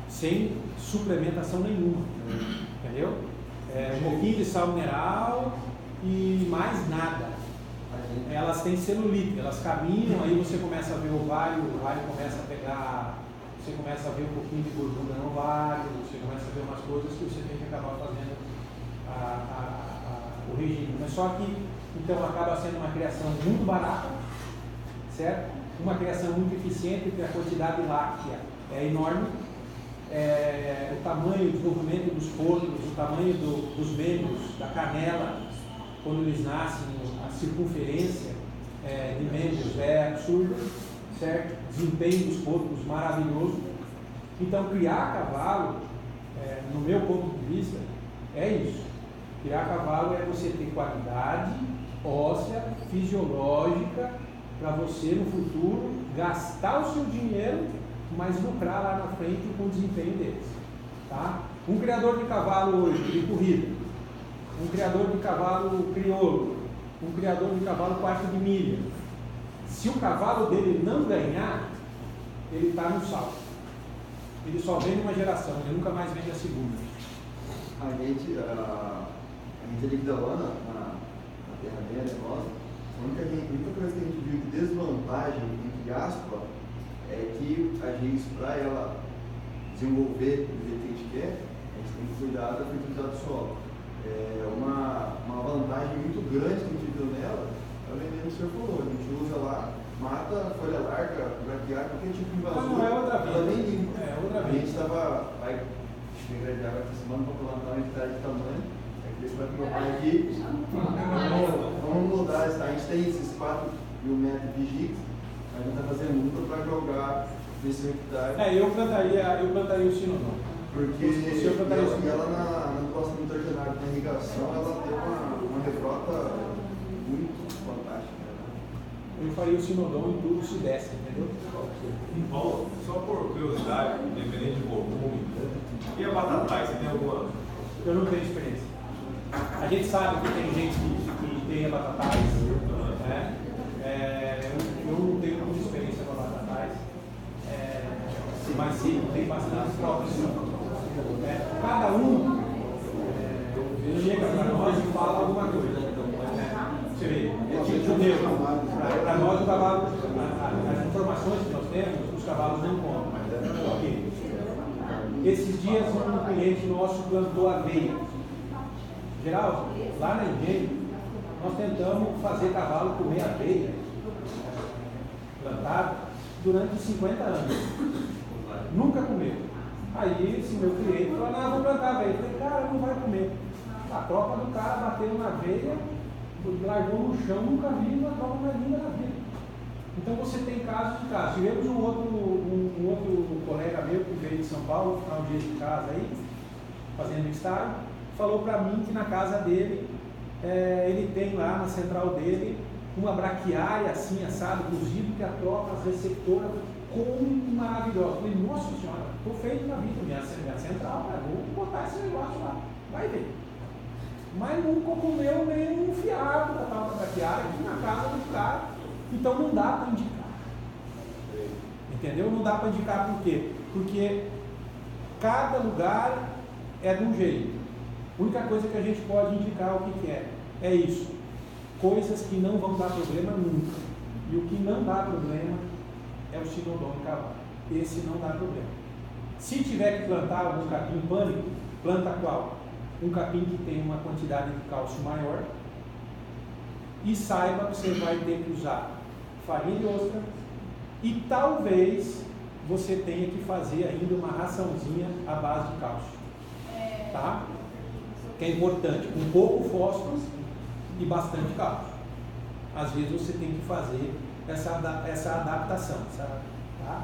sem suplementação nenhuma, entendeu? Um pouquinho de sal mineral e mais nada. Elas têm celulite, elas caminham, aí você começa a ver o ovário começa a pegar, você começa a ver um pouquinho de gordura no ovário, você começa a ver umas coisas que você tem que acabar fazendo o regime. Mas só que, então, acaba sendo uma criação muito barata, certo? Uma criação muito eficiente, porque a quantidade láctea é enorme, o tamanho, o desenvolvimento dos porcos, o tamanho dos membros, da canela, quando eles nascem, a circunferência de membros é absurda, certo? Desempenho dos porcos maravilhoso. Então, criar cavalo, no meu ponto de vista, É isso. Criar cavalo é você ter qualidade óssea, fisiológica, para você no futuro gastar o seu dinheiro, mas lucrar lá na frente com o desempenho deles. Tá? Um criador de cavalo hoje, de corrida, um criador de cavalo crioulo, um criador de cavalo quarto de milha, se o cavalo dele não ganhar, ele está no salto. Ele só vende uma geração, ele nunca mais vende a segunda. A gente ali da Ana, na terra dela, nossa, a única coisa que a gente viu de desvantagem, entre aspas, é que a gente, para ela desenvolver do jeito que a gente quer, a gente tem que cuidar da fertilidade do solo. Uma vantagem muito grande que a gente viu nela é o veneno que o senhor falou. A gente usa lá, mata, folha larga, braquiária, qualquer tipo de invasor. Não, é outra vida. Ela nem limpa. É outra A vida. gente vai de água essa semana para plantar uma hectare de tamanho. Aí deixa para meu pai aqui. Vamos mudar. A gente tem esses 4 mil metros de gigs. A gente está fazendo luta para jogar nesse hectare. Eu plantaria o sinodon. Porque ela na próxima intergenária da irrigação, ela tem uma rebrota muito fantástica. Eu faria o sinodon em tudo se desse, entendeu? Paulo, só por curiosidade, independente de volume, e a batatais, você tem alguma? Eu não tenho experiência. A gente sabe que tem gente que tem a batatais, né? Eu não tenho muita experiência com a batatais, mas sim, tem bastante próprios. Cada um chega para nós e fala alguma coisa. Você vê, para nós o cavalo, as informações que nós temos, os cavalos não contam. Okay. Esses dias um cliente nosso plantou aveia. Geraldo, lá na Engenho, nós tentamos fazer cavalo comer aveia plantado durante 50 anos. Nunca comeu. Aí esse meu cliente falou, não, vou plantar aveia. Eu falei, cara, não vai comer. A tropa do cara bateu na aveia, largou no chão, nunca vi uma tropa mais linda na vida. Então você tem casos de casos. Tivemos um outro colega meu que veio de São Paulo, ficar um dia de casa aí, fazendo estágio, falou para mim que na casa dele, ele tem lá na central dele uma braquiária assim, assado, cozido, que a tropa receptora come maravilhosa. Eu falei, nossa senhora, estou feito na vida, minha central, vou botar esse negócio lá, vai ver. Mas nunca comeu nem um fiado da tal da braquiária aqui na casa do cara, então não dá para indicar. Entendeu? Não dá para indicar por quê? Porque cada lugar é de um jeito. A única coisa que a gente pode indicar o que é isso. Coisas que não vão dar problema nunca. E o que não dá problema é o sinodon de cavalo. Esse não dá problema. Se tiver que plantar algum capim pânico, planta qual? Um capim que tem uma quantidade de cálcio maior. E saiba que você vai ter que usar farinha de ostra. E talvez você tenha que fazer ainda uma raçãozinha à base de cálcio. Tá? Que é importante, com pouco fósforo e bastante cálcio. Às vezes você tem que fazer essa adaptação, sabe? Tá?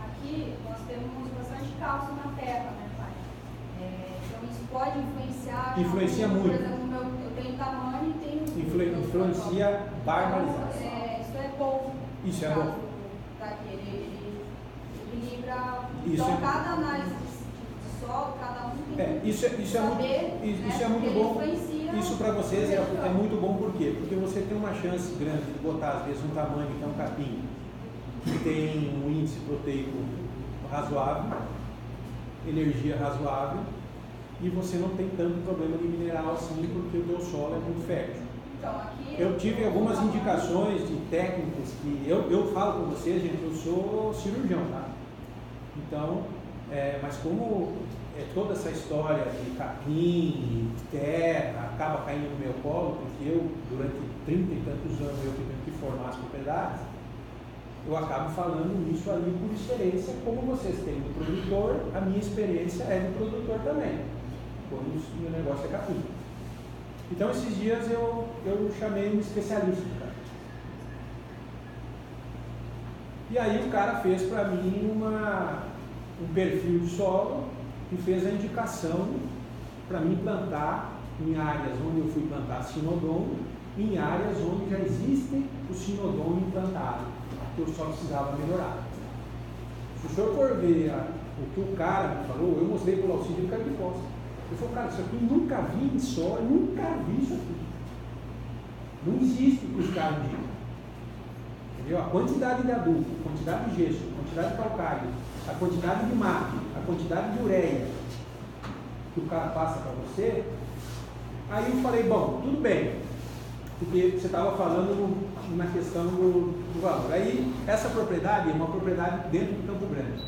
Aqui nós temos bastante cálcio na terra, né, pai? Então isso pode influenciar. Influencia muito. Por exemplo, eu tenho tamanho e tenho. Influencia barbaridade. Isso é bom. Isso é bom. Daqui, ele equilibra. Isso Então, é... cada análise de solo, cada um tem que isso é muito bom. Isso para vocês é muito bom, por quê? Porque você tem uma chance grande de botar, às vezes, um tamanho que é um capim que tem um índice proteico razoável, energia razoável, e você não tem tanto problema de mineral assim, porque o teu solo é muito fértil. Então, aqui eu tive algumas indicações de técnicos que eu falo com vocês, gente, eu sou cirurgião, tá? Então, mas como toda essa história de capim, de terra, acaba caindo no meu colo, porque eu, durante 30 e tantos anos, eu tive que formar as propriedades, eu acabo falando isso ali por experiência, como vocês têm do produtor, a minha experiência é do produtor também, quando o meu negócio é capim. Então, esses dias eu chamei um especialista, cara. E aí o cara fez para mim um perfil de solo e fez a indicação para mim plantar em áreas onde eu fui plantar sinodon, em áreas onde já existe o sinodon implantado, que eu só precisava melhorar. Se o senhor for ver o que o cara me falou, eu mostrei para o Laucídio e de costa. Ele falou, cara, isso aqui eu nunca vi em solo, nunca vi isso aqui. Não existe o que os caras dizem. Entendeu? A quantidade de adubo, a quantidade de gesso, a quantidade de calcário, a quantidade de MAP, a quantidade de ureia que o cara passa para você. Aí eu falei, bom, tudo bem, porque você estava falando na questão do valor. Aí essa propriedade é uma propriedade dentro do Campo Grande,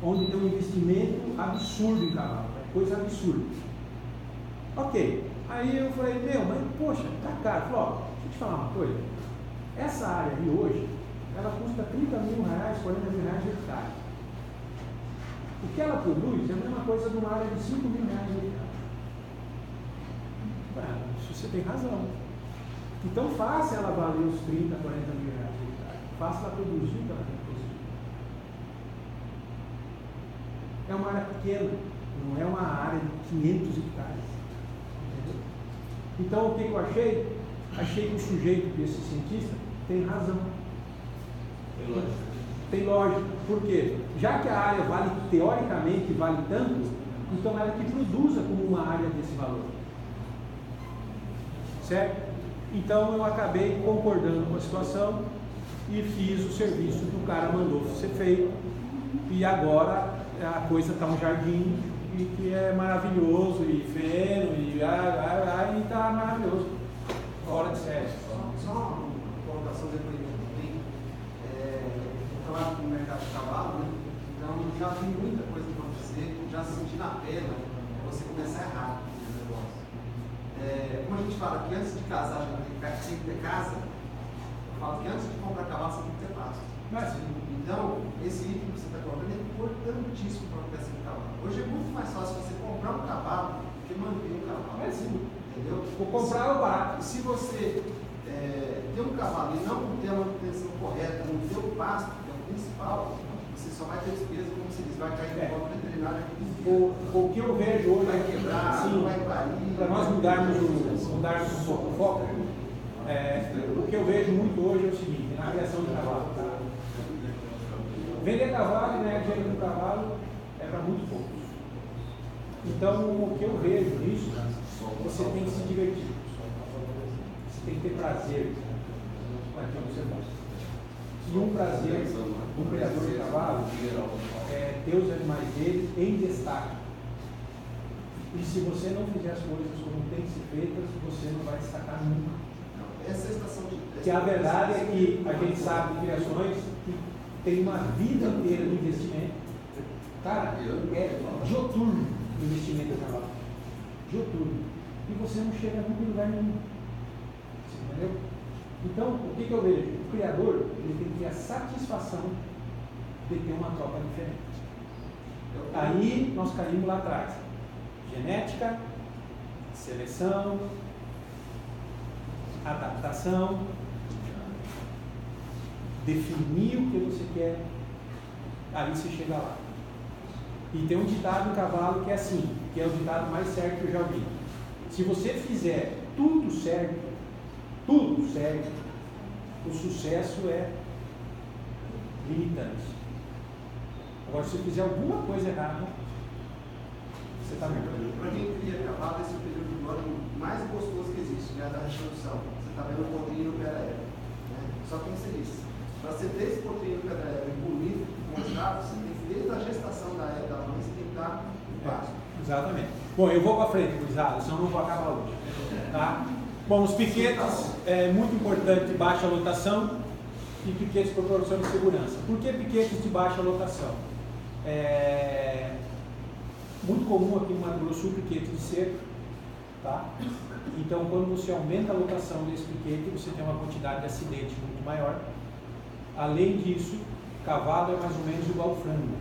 onde tem um investimento absurdo em cavalo, coisa absurda. Ok, aí eu falei, mas poxa, tá caro. Falei, ó, deixa eu te falar uma coisa, essa área ali hoje, ela custa R$30 mil, R$40 mil hectare. O que ela produz é a mesma coisa de uma área de R$5 mil hectare. Isso você tem razão. Então faça ela valer os 30, 40 mil reais de hectare. Faça ela produzir o que ela tem que produzir. É uma área pequena, não é uma área de 500 hectares. Entendeu? Então o que eu achei? Achei que o sujeito, que esse cientista, tem razão. Tem lógica. Por quê? Já que a área vale, teoricamente, vale tanto, então ela que produza como uma área desse valor. Certo? Então eu acabei concordando com a situação e fiz o serviço que o cara mandou ser feito. E agora a coisa está um jardim e que é maravilhoso, e feno, e está maravilhoso. Fora de série. Só uma colocação depois também. Eu trabalho no mercado de cavalo, né? Então já vi muita coisa acontecer, já senti na pele você começar errado no negócio. Como a gente fala que antes de casar já tem que ter casa, eu falo que antes de comprar cavalo você tem que ter pasto. Então, esse item que você está colocando é importantíssimo para a criação de cavalo. Hoje é muito mais fácil você comprar um cavalo do que manter um cavalo. Entendeu? Vou comprar o barato. Se você ter um cavalo e não ter a manutenção correta, não ter o pasto, que é o principal, você só vai ter despesa, como se diz, vai cair no golpe veterinário. O que eu vejo hoje vai quebrar, assim, vai cair. para nós mudarmos um pouco o foco, o que eu vejo muito hoje é o seguinte, na criação de cavalo. Tá? Vender cavalo e ganhar dinheiro com cavalo é para muito poucos. Então, o que eu vejo nisso, você tem que se divertir. Você tem que ter prazer naquilo que você faz. E um prazer do criador de cavalo é ter os animais dele em destaque. E se você não fizer as coisas como tem que ser feitas, você não vai destacar nunca. Essa é a estação de... Que a verdade é que a gente sabe de criações que tem uma vida inteira de investimento. Cara, é dioturno o investimento de cavalo. Dioturno. E você não chega nunca em lugar nenhum. Você entendeu? Então, o que eu vejo? O criador, ele tem que ter a satisfação de ter uma tropa diferente. Aí nós caímos lá atrás. Genética, seleção, adaptação, definir o que você quer, aí você chega lá. E tem um ditado em cavalo que é assim, que é o ditado mais certo que eu já ouvi. Se você fizer tudo certo, o sucesso é limitante. Agora, se você fizer alguma coisa errada, você está mergulhando. Para quem cria cavalo, esse é o período do ano mais gostoso que existe, né? Da reprodução. Você está vendo o potrinho no pé da égua. Né? Só tem que ser isso. Para você ter esse potrinho no pé da égua bonito, mostrado, você tem que, desde a gestação da égua, da mãe, você tem que estar no pasto. Exatamente. Bom, eu vou para frente, gurizada, senão não vou acabar hoje. Tá? Bom, os piquetes, é muito importante baixa lotação e piquetes por produção de segurança. Por que piquetes de baixa lotação? É muito comum aqui no Mato Grosso o piquete de cerco, tá? Então, quando você aumenta a lotação desse piquete, você tem uma quantidade de acidente muito maior. Além disso, cavalo é mais ou menos igual ao frango.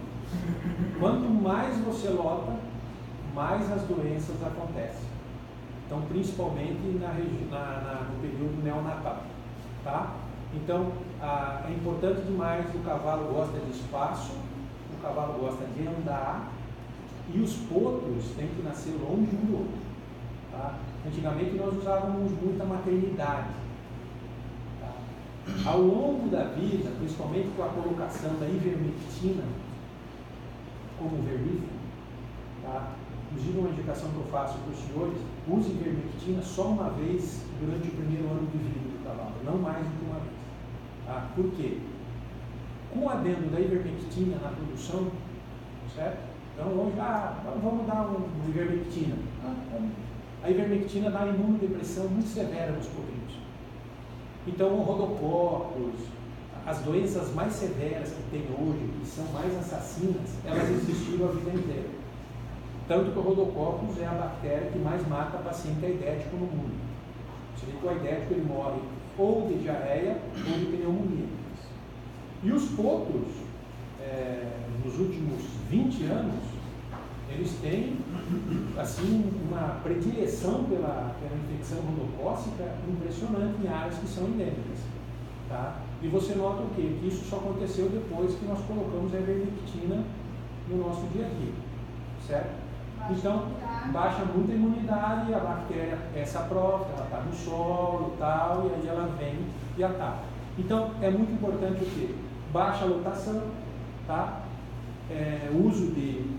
Quanto mais você lota, mais as doenças acontecem. Então, principalmente no período neonatal, tá? Então, é importante demais, o cavalo gosta de espaço, o cavalo gosta de andar, E os potros têm que nascer longe um do outro. Tá? Antigamente nós usávamos muita maternidade. Tá? Ao longo da vida, principalmente com a colocação da ivermectina como vermífugo, tá? Inclusive uma indicação que eu faço para os senhores, use ivermectina só uma vez durante o primeiro ano de vida do cavalo, não mais do que uma vez. Tá? Por quê? Com o adendo da ivermectina na produção, certo? Então vamos dar uma ivermectina. A ivermectina dá imunodepressão muito severa nos potrinhos. Então o rodococos, as doenças mais severas que tem hoje, que são mais assassinas, elas existiram a vida inteira. Tanto que o rodococcus é a bactéria que mais mata paciente aidético no mundo. Você vê que o aidético ele morre ou de diarreia ou de pneumonia. E os potros, nos últimos 20 anos, eles têm assim, uma predileção pela infecção rodocócica impressionante em áreas que são endêmicas. Tá? E você nota o quê? Que isso só aconteceu depois que nós colocamos a ivermectina no nosso dia a dia. Certo? Então, baixa muita imunidade, a bactéria é saprófita, ela está no solo e tal, e aí ela vem e ataca. Então, é muito importante o quê? Baixa lotação, tá? Uso de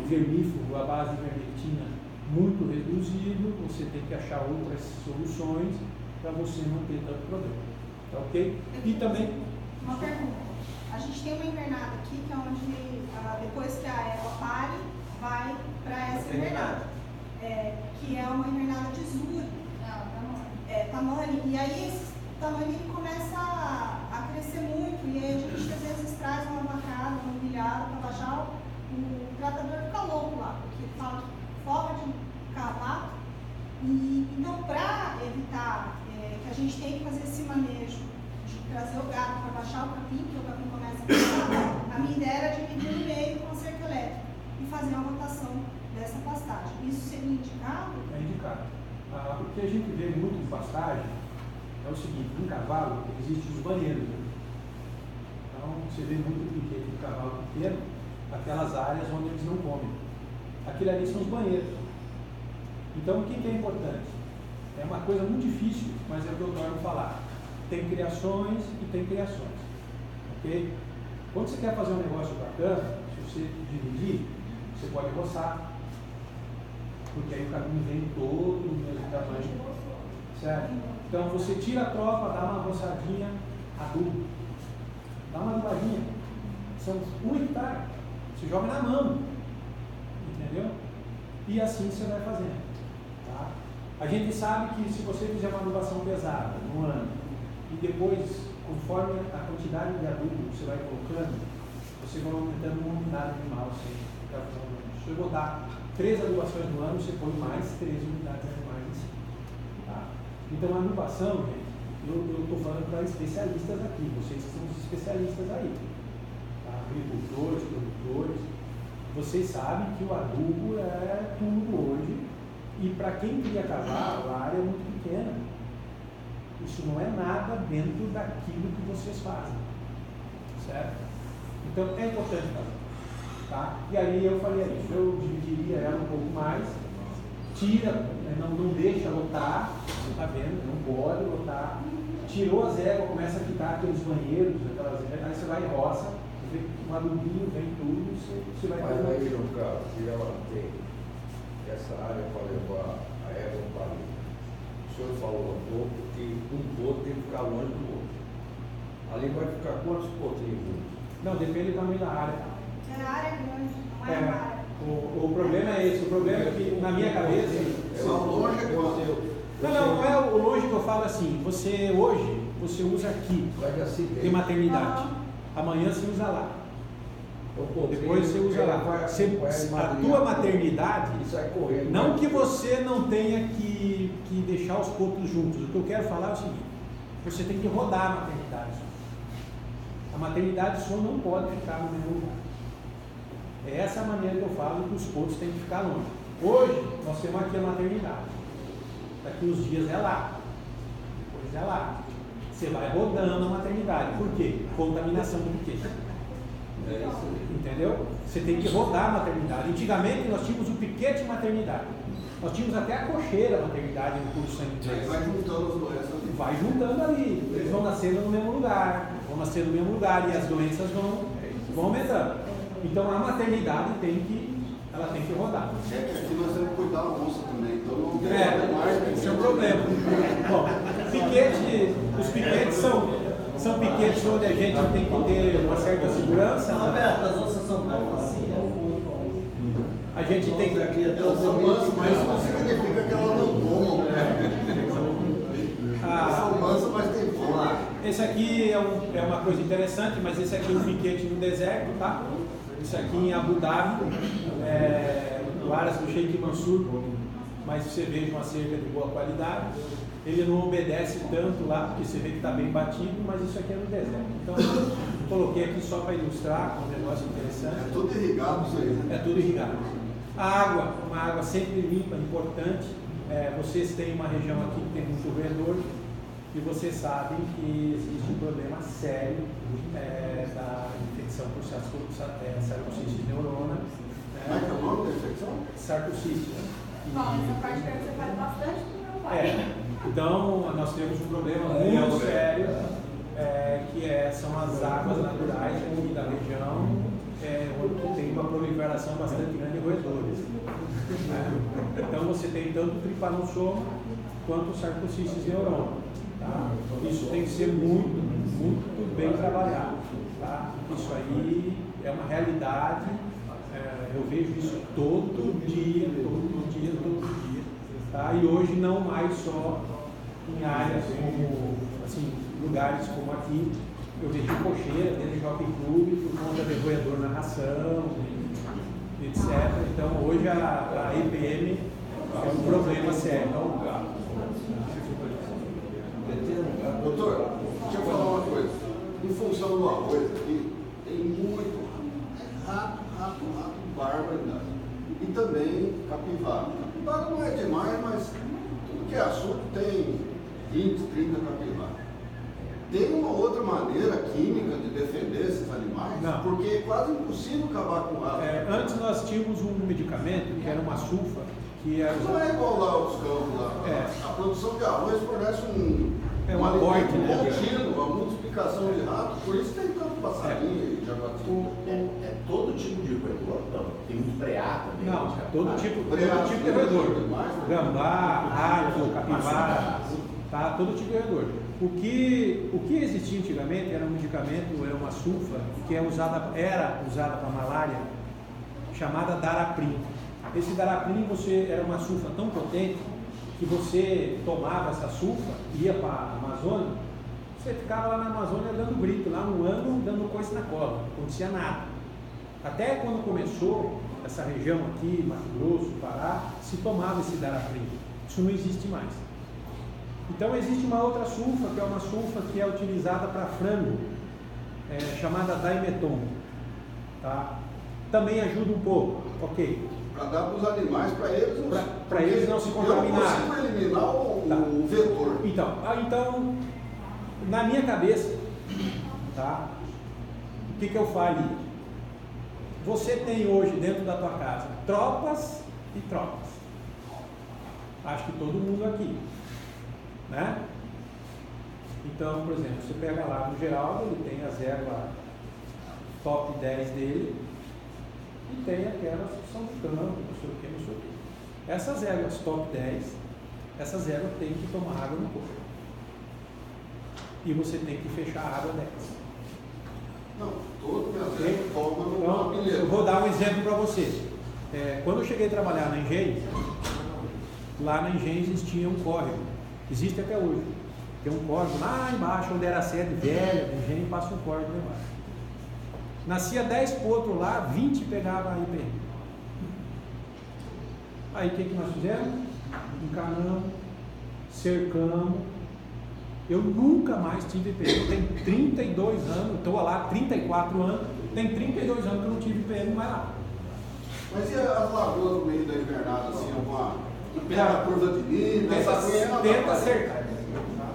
vermífugo à base de ivermectina muito reduzido, você tem que achar outras soluções para você não ter tanto problema. Tá ok? E também... Uma pergunta. A gente tem uma invernada aqui, que é onde, depois que a égua pare, vai para essa invernada, que é uma invernada de Zuri. Tamanho. E aí esse tamanho começa a crescer muito, e aí a gente às vezes traz uma vacada, um novilhado para baixar, o tratador fica louco lá, porque ele fala que forra de cavaco. E então, para evitar que a gente tenha que fazer esse manejo de trazer o gado para baixar o capim, porque o capim começa a quebrar, a minha ideia era dividir no meio com cerca elétrica e fazer uma rotação dessa pastagem. Isso seria indicado? É indicado. O que a gente vê muito em pastagem é o seguinte: em cavalo existem os banheiros. Né? Então você vê muito brinquedo de cavalo pequeno, aquelas áreas onde eles não comem. Aquilo ali são os banheiros. Então o que é importante? É uma coisa muito difícil, mas é o que eu torno falar. Tem criações e tem criações. Ok? Quando você quer fazer um negócio bacana, se você dividir, você pode roçar, porque aí o caminho vem todo do mesmo tamanho, certo? Então você tira a tropa, dá uma roçadinha, adubo, dá uma adubadinha, são 1 hectare, você joga na mão, entendeu? E assim você vai fazendo, tá? A gente sabe que se você fizer uma adubação pesada no ano, e depois, conforme a quantidade de adubo que você vai colocando, você vai aumentando uma unidade animal, se eu vou dar 3 adubações no ano, você põe mais 3 unidades animais em cima. Tá? Então a adubação, gente, eu estou falando para especialistas aqui, vocês que são os especialistas aí, tá? Agricultores, produtores, vocês sabem que o adubo é tudo hoje, e para quem cria cavalo, a área é muito pequena. Isso não é nada dentro daquilo que vocês fazem, certo? Então é importante fazer. Tá? E aí eu faria isso, eu dividiria ela um pouco mais, tira, não deixa lotar, você está vendo, não pode lotar, tirou as éguas, começa a ficar aqueles banheiros, aí você vai e roça, um adubinho, vem tudo, você vai fazer. Mas aí no caso, se ela tem essa área para levar a égua para ali, o senhor falou há pouco que um potro tem que ficar longe do outro. Ali vai ficar quantos potrinhos juntos? Não, depende do tamanho da área. A área é grande, não é a área. O problema é esse, o problema é que na minha cabeça... Não é o longe que eu falo assim, você hoje, você usa aqui, de maternidade, amanhã você usa lá, depois você usa lá. A tua maternidade, não que você não tenha que deixar os potros juntos, o que eu quero falar é o seguinte, você tem que rodar a maternidade. A maternidade só não pode ficar no mesmo lugar. É essa a maneira que eu falo que os potros têm que ficar longe. Hoje, nós temos aqui a maternidade. Daqui uns dias é lá. Depois é lá. Você vai rodando a maternidade. Por quê? Contaminação do quê? É isso aí. Entendeu? Você tem que rodar a maternidade. Antigamente nós tínhamos o piquete maternidade. Nós tínhamos até a cocheira maternidade no curso sangue Aí inglês. vai juntando as doenças. Vai juntando ali. Eles vão nascendo no mesmo lugar. Vão nascer no mesmo lugar e as doenças vão aumentando. Então a maternidade ela tem que rodar. É que aqui nós temos que cuidar da onça também. Então não tem nada mais. Esse é o problema. Bom, os piquetes são piquetes onde a gente tem que ter uma certa segurança. Roberto, as onças são boas. A gente tem que. Elas são mansas, mas isso não significa que elas não comam. Elas são mansas, mas tem fome. Esse aqui é uma coisa interessante, mas esse aqui é um piquete no deserto, tá? Isso aqui em Abu Dhabi, no Aras do Sheikh Mansur, mas você veja uma cerca de boa qualidade. Ele não obedece tanto lá, porque você vê que está bem batido, mas isso aqui é no deserto. Então, coloquei aqui só para ilustrar um negócio interessante. É tudo irrigado isso aí, né? É tudo irrigado. A água, uma água sempre limpa, importante. Vocês têm uma região aqui que tem muito roedor e vocês sabem que existe um problema sério da infecção por sarcociste neurona. Como é que é o nome da infecção? Sarcociste. Bom, essa parte que você faz bastante do meu pai. Então, nós temos um problema muito sério, são as águas naturais aqui da região, onde tem uma proliferação bastante grande de roedores. Então, você tem tanto o tripanossoma quanto o sarcocistes neurona. Tá? Isso tem que ser muito, muito bem trabalhado. Tá? Isso aí é uma realidade, eu vejo isso todo dia. Tá? E hoje não mais só em áreas como, assim, lugares como aqui, eu vejo cocheira dentro de Jockey Club por conta de roedor na ração, etc. Então hoje a EPM é um problema sério. Doutor, deixa eu falar uma coisa. Em função do arroz aqui, tem muito rato, barbaridade. E também capivara. Capivara não é demais, mas tudo que é açúcar tem 20, 30 capivaras. Tem uma outra maneira química de defender esses animais? Não. Porque é quase impossível acabar com o rato. Antes nós tínhamos um medicamento que era uma sulfa, que era Não é igual lá os campos lá. A produção de arroz fornece um aporte, né? contínuo, uma multiplicação de ratos, por isso tem tanto passarinho e jaguatirica. É todo tipo de roedor? Não, tem muito preá também. Não, todo tipo de roedor. Gambá, rato, capivara, tá? Todo tipo de roedor. O que existia antigamente era um medicamento, era uma sulfa, que era usada para malária, chamada Daraprim. Esse Daraprim era uma sulfa tão potente que você tomava essa sulfa, ia para a Amazônia, você ficava lá na Amazônia dando grito, lá no ano, dando coisa na cola, não acontecia nada. Até quando começou essa região aqui, Mato Grosso, Pará, se tomava esse Daraprim. Isso não existe mais. Então existe uma outra sulfa, que é uma sulfa que é utilizada para frango, chamada Dimeton. Tá? Também ajuda um pouco, ok. Para dar para os animais, para eles não se contaminarem. Eu consigo eliminar o vetor. Então, na minha cabeça, tá? O que eu faria? Você tem hoje dentro da tua casa tropas e tropas. Acho que todo mundo aqui, né? Então, por exemplo, você pega lá no Geraldo, ele tem as ervas top 10 dele e tem aquelas que são do campo, não sei o que. Essas ervas top 10, essas ervas têm que tomar água no corpo. E você tem que fechar a água delas. Não, todo meu toma no então, eu vou dar um exemplo para você. Quando eu cheguei a trabalhar na Engenho, lá na Engenho existia um córrego, existe até hoje. Tem um córrego lá embaixo, onde era a sede velha da Engenho, passa um córrego lá embaixo. Nascia 10 potros lá, 20 pegavam a IPM. Aí o que nós fizemos? Encanamos, cercamos. Eu nunca mais tive IPM. Eu tenho 32 anos, estou lá 34 anos, tem 32 anos que eu não tive IPM mais lá. Mas e as lagoas no meio da invernada, assim, pega a curva de nível, tenta cercar.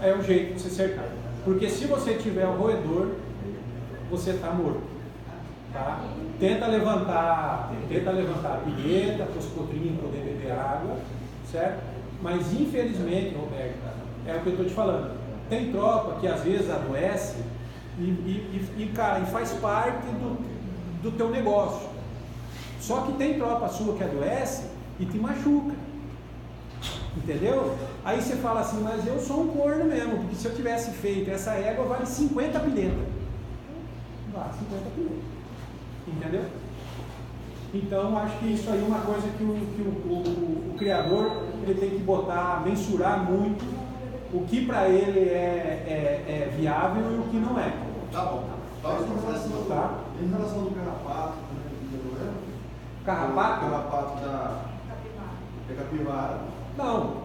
É o jeito de você cercar. Porque se você tiver um roedor, você está morto. Tá? Tenta levantar a pilheta para os potrinhos poderem beber água, certo? Mas infelizmente, Roberto, é o que eu estou te falando. Tem tropa que às vezes adoece cara, e faz parte do teu negócio. Só que tem tropa sua que adoece e te machuca. Entendeu? Aí você fala assim, mas eu sou um corno mesmo, porque se eu tivesse feito essa égua vale 50 piletas. Vale 50 piletas. Entendeu? Então acho que isso aí é uma coisa que o criador ele tem que botar, mensurar muito o que para ele é viável e o que não é. Tá bom. Em relação do carrapato, né? Carrapato? O carrapato da capivara. Não,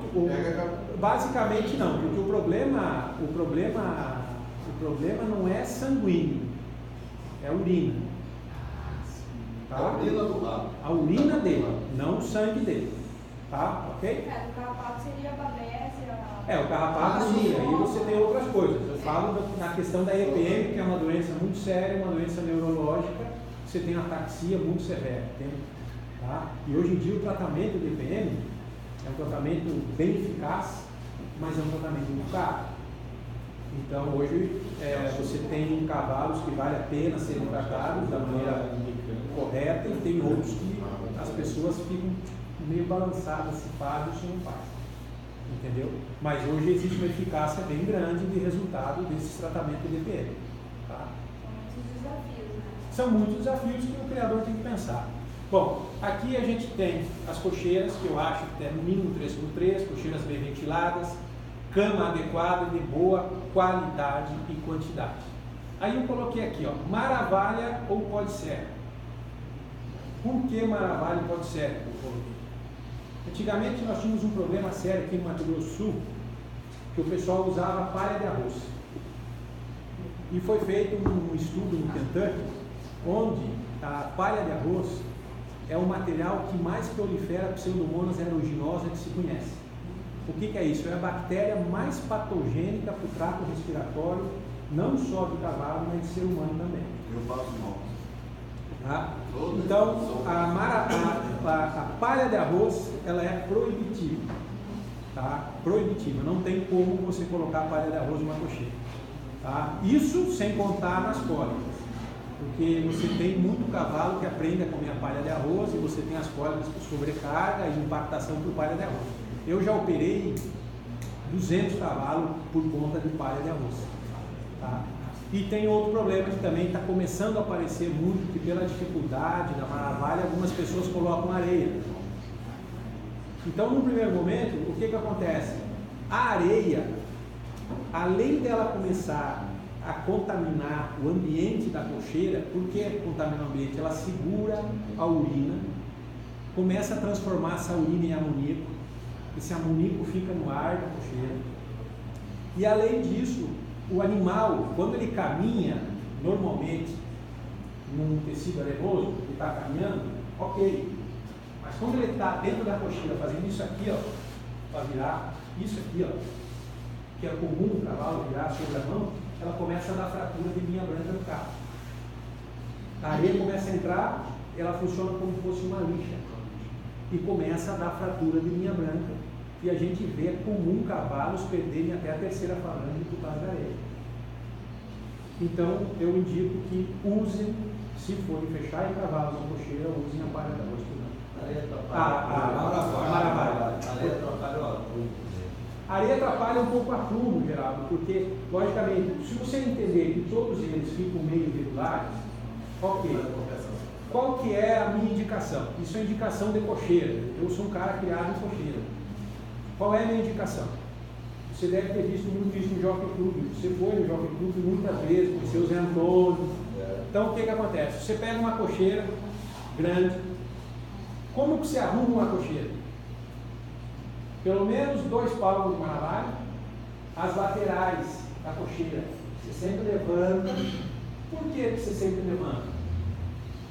basicamente não, porque o problema não é sanguíneo, é a urina. Tá? A urina do rato. A urina dele, não o sangue dele. Tá? Ok? O carrapato seria a babésia. O carrapato sim, aí você tem outras coisas. Eu falo na questão da EPM, que é uma doença muito séria, uma doença neurológica, você tem ataxia muito severa. Tá? E hoje em dia o tratamento de EPM é um tratamento bem eficaz, mas é um tratamento muito caro. Então hoje você tem cavalos que vale a pena serem tratados da maneira correta e tem outros que as pessoas ficam meio balançadas se faz ou se não faz. Entendeu? Mas hoje existe uma eficácia bem grande de resultado desses tratamentos de EPM. Tá? São muitos desafios que o criador tem que pensar. Bom, aqui a gente tem as cocheiras, que eu acho que tem no mínimo 3x3, cocheiras bem ventiladas, cama adequada de boa qualidade e quantidade. Aí eu coloquei aqui, ó, Maravalha ou pode ser. Por que Maravalha ou pode ser? Antigamente nós tínhamos um problema sério aqui no Mato Grosso do Sul, que o pessoal usava palha de arroz. E foi feito um estudo no Kentucky, onde a palha de arroz é o material que mais prolifera a Pseudomonas aeruginosa que se conhece. O que é isso? É a bactéria mais patogênica para o trato respiratório, não só do cavalo, mas do ser humano também. Eu faço mal. Tá? Então, a palha de arroz, ela é proibitiva. Tá? Proibitiva. Não tem como você colocar palha de arroz numa cocheira. Tá? Isso sem contar nas cólicas. Porque você tem muito cavalo que aprende a comer a palha de arroz e você tem as cólicas por sobrecarga e impactação por palha de arroz. Eu já operei 200 cavalos por conta de palha de arroz. Tá? E tem outro problema que também está começando a aparecer muito, que pela dificuldade da maravilha, algumas pessoas colocam areia. Então, no primeiro momento, o que acontece? A areia, além dela começar a contaminar o ambiente da cocheira, por que contaminar o ambiente? Ela segura a urina, começa a transformar essa urina em amoníaco, esse amoníaco fica no ar da cocheira, e além disso, o animal, quando ele caminha, normalmente, num tecido arenoso, ele está caminhando, ok, mas quando ele está dentro da cocheira, fazendo isso aqui, ó, para virar, isso aqui, ó, que é comum o cavalo virar sobre a mão, ela começa a dar fratura de linha branca no carro. A areia começa a entrar, ela funciona como se fosse uma lixa e começa a dar fratura de linha branca. E a gente vê comum cavalos perderem até a terceira falange por causa da areia. Então, eu indico que usem, se forem fechar em cavalos na cocheira, usem a palha da arroz. A areia atrapalha um pouco a plumo, Geraldo, porque, logicamente, se você entender que todos eles ficam meio irregulares, ok. Qual que é a minha indicação? Isso é indicação de cocheira. Eu sou um cara criado em cocheira. Qual é a minha indicação? Você deve ter visto muito isso no Jockey Club. Você foi no Jockey Club muitas vezes, com seus Antônio. Então, o que acontece? Você pega uma cocheira grande. Como que você arruma uma cocheira? Pelo menos 2 palmos de maravilha, as laterais da cocheira. Você sempre levanta. Por que você sempre levanta?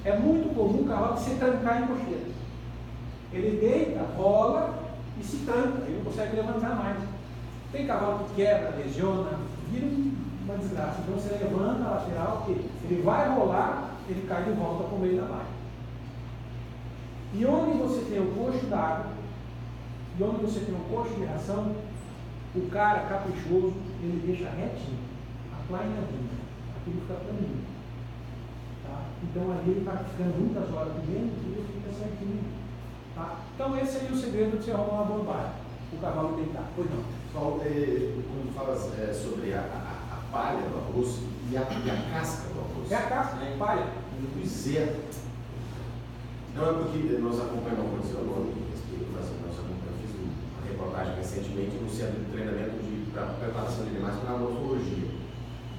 É muito comum o cavalo se trancar em cocheira. Ele deita, rola e se tranca, ele não consegue levantar mais. Tem cavalo que quebra, lesiona, vira uma desgraça. Então você levanta a lateral, porque ele vai rolar, ele cai de volta para o meio da vaca. E onde você tem o coxo d'água, e onde você tem o coxo de ração, o cara caprichoso, ele deixa retinho, aplanadinho, aquilo fica planinho. Tá? Então ali ele está ficando muitas horas comendo e ele fica certinho. Tá? Então esse aí é o segredo de você arrumar uma boa vaca, o cavalo deitar. Pois não. Paulo, quando fala sobre a palha do arroz e a casca do arroz. É a casca, palha. Pois é. Não é porque nós acompanhamos, como você falou, eu fiz uma reportagem recentemente no centro de treinamento para preparação de animais para a morfologia.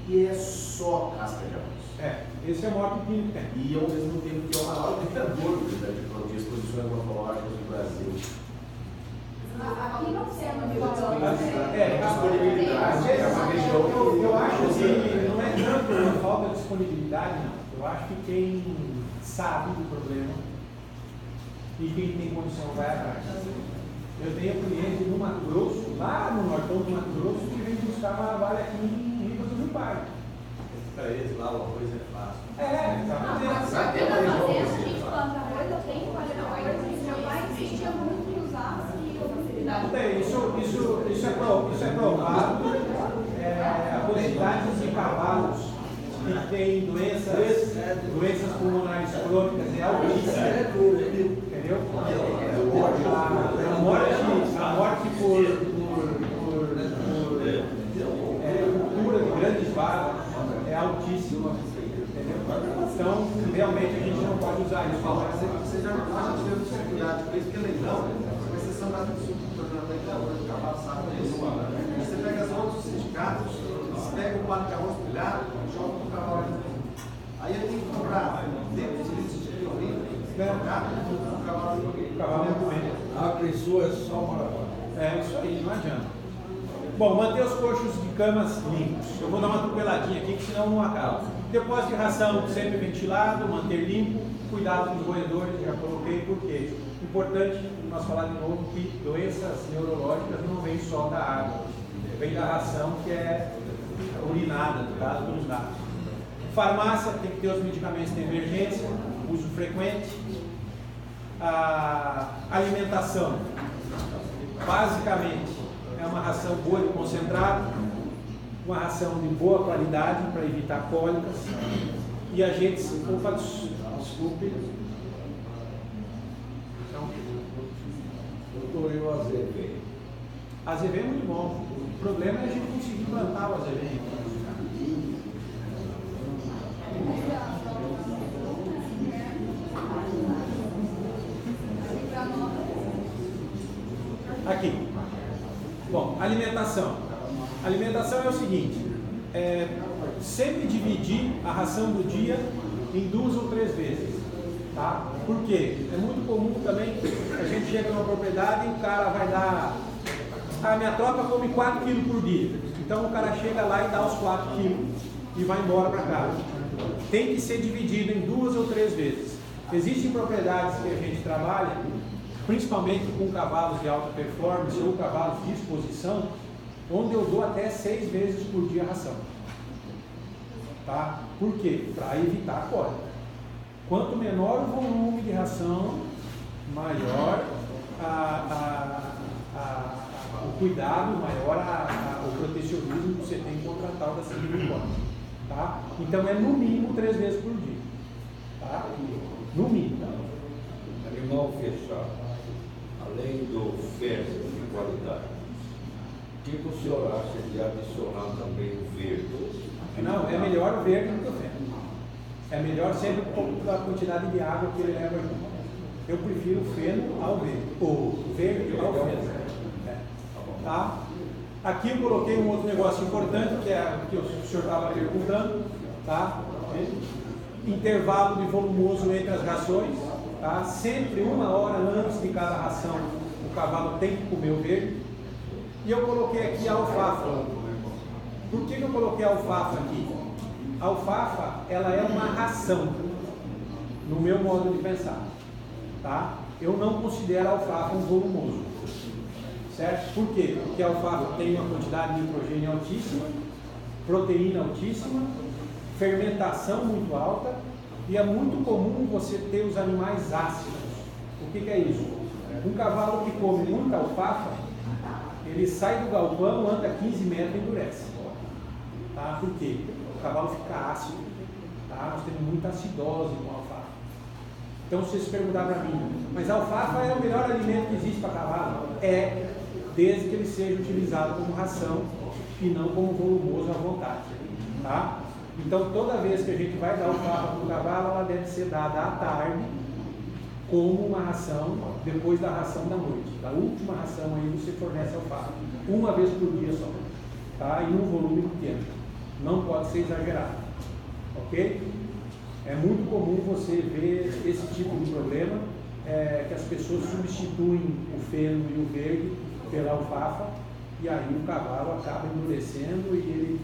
E é só casca de arroz. Esse é o maior pepino que tem. E ao mesmo tempo que é o maior predador de exposições morfológicas do Brasil. Aqui não temos disponibilidade. Eu acho que não é tanto uma falta de disponibilidade, não. Eu acho que quem sabe do problema e quem tem condição vai atrás. Eu tenho cliente no Mato Grosso, lá no nortão do Mato Grosso, que vem buscar uma navalha aqui em Ribas do Rio Pardo. Para eles lá o arroz é fácil. Mas a gente planta arroz, eu tenho palha de arroz, meu pai insistia muito em usar não tem, isso é provado. A quantidade de cavalos que tem doenças pulmonares crônicas é altíssima. Entendeu? A morte por ruptura de grandes vasos é altíssima. Então, realmente a gente não pode usar isso. Você já teve dificuldade com isso, porque leilão, com exceção da do cavalo sabe disso. Você pega os outros sindicatos, você pega o palho de arroz pilhado, joga no cavalo. Aí ele tem que comprar dentro de litros de clorinho, trocar o cavalo comendo. A pessoa é só maravilha. Isso aí, não adianta. Bom, manter os coxos de camas limpos. Eu vou dar uma atropeladinha aqui, que senão não acaba. Depósito de ração sempre ventilado, manter limpo, cuidado com os roedores, já coloquei, porque importante nós falar de novo que doenças neurológicas não vêm só da água, vem da ração que é urinada, no caso dos gatos. Farmácia tem que ter os medicamentos de emergência, uso frequente. A alimentação, basicamente, é uma ração boa de concentrado, uma ração de boa qualidade para evitar cólicas. E a gente, desculpe. Doutor, e o AZV? AZV é muito bom. O problema é a gente conseguir plantar o AZV. Aqui. Bom, alimentação. Alimentação é o seguinte, sempre dividir a ração do dia em 2 ou 3 vezes, tá? Por quê? É muito comum também, a gente chega numa propriedade e o cara vai dar, minha tropa come 4 quilos por dia, então o cara chega lá e dá os 4 quilos e vai embora para casa. Tem que ser dividido em 2 ou 3 vezes. Existem propriedades que a gente trabalha, principalmente com cavalos de alta performance ou cavalos de exposição, onde eu dou até 6 vezes por dia a ração. Tá? Por quê? Para evitar a cólica. Quanto menor o volume de ração, maior o cuidado, maior o protecionismo que você tem contra a tal da síndrome cólica. Tá? Então é no mínimo 3 vezes por dia. Tá? No mínimo. Animal fechado, além do feno de qualidade, o que o senhor acha de adicionar também o verde? Não, é melhor o verde do que o feno. É melhor sempre a quantidade de água que ele leva junto. Eu prefiro o feno ao verde. O verde ao feno. Tá? Aqui eu coloquei um outro negócio importante, que é o que o senhor estava perguntando. Tá? Intervalo de volumoso entre as rações. Tá? Sempre 1 hora antes de cada ração, o cavalo tem que comer o verde. E eu coloquei aqui a alfafa. Por que eu coloquei a alfafa aqui? A alfafa, ela é uma ração, no meu modo de pensar. Tá? Eu não considero a alfafa um volumoso. Certo? Por quê? Porque a alfafa tem uma quantidade de nitrogênio altíssima, proteína altíssima, fermentação muito alta E é muito comum você ter os animais ácidos. O que é isso? Um cavalo que come muita alfafa, ele sai do galpão, anda 15 metros e endurece. Tá? Por quê? O cavalo fica ácido. Tá? Nós temos muita acidose com a alfafa. Então, se vocês perguntar para mim, mas a alfafa é o melhor alimento que existe para cavalo? É, desde que ele seja utilizado como ração e não como volumoso à vontade. Tá? Então, toda vez que a gente vai dar alfafa para o cavalo, ela deve ser dada à tarde, como uma ração, depois da ração da noite. A última ração aí você fornece alfafa, uma vez por dia só, tá? E um volume pequeno, não pode ser exagerado, ok? É muito comum você ver esse tipo de problema, que as pessoas substituem o feno e o verde pela alfafa, e aí o cavalo acaba endurecendo e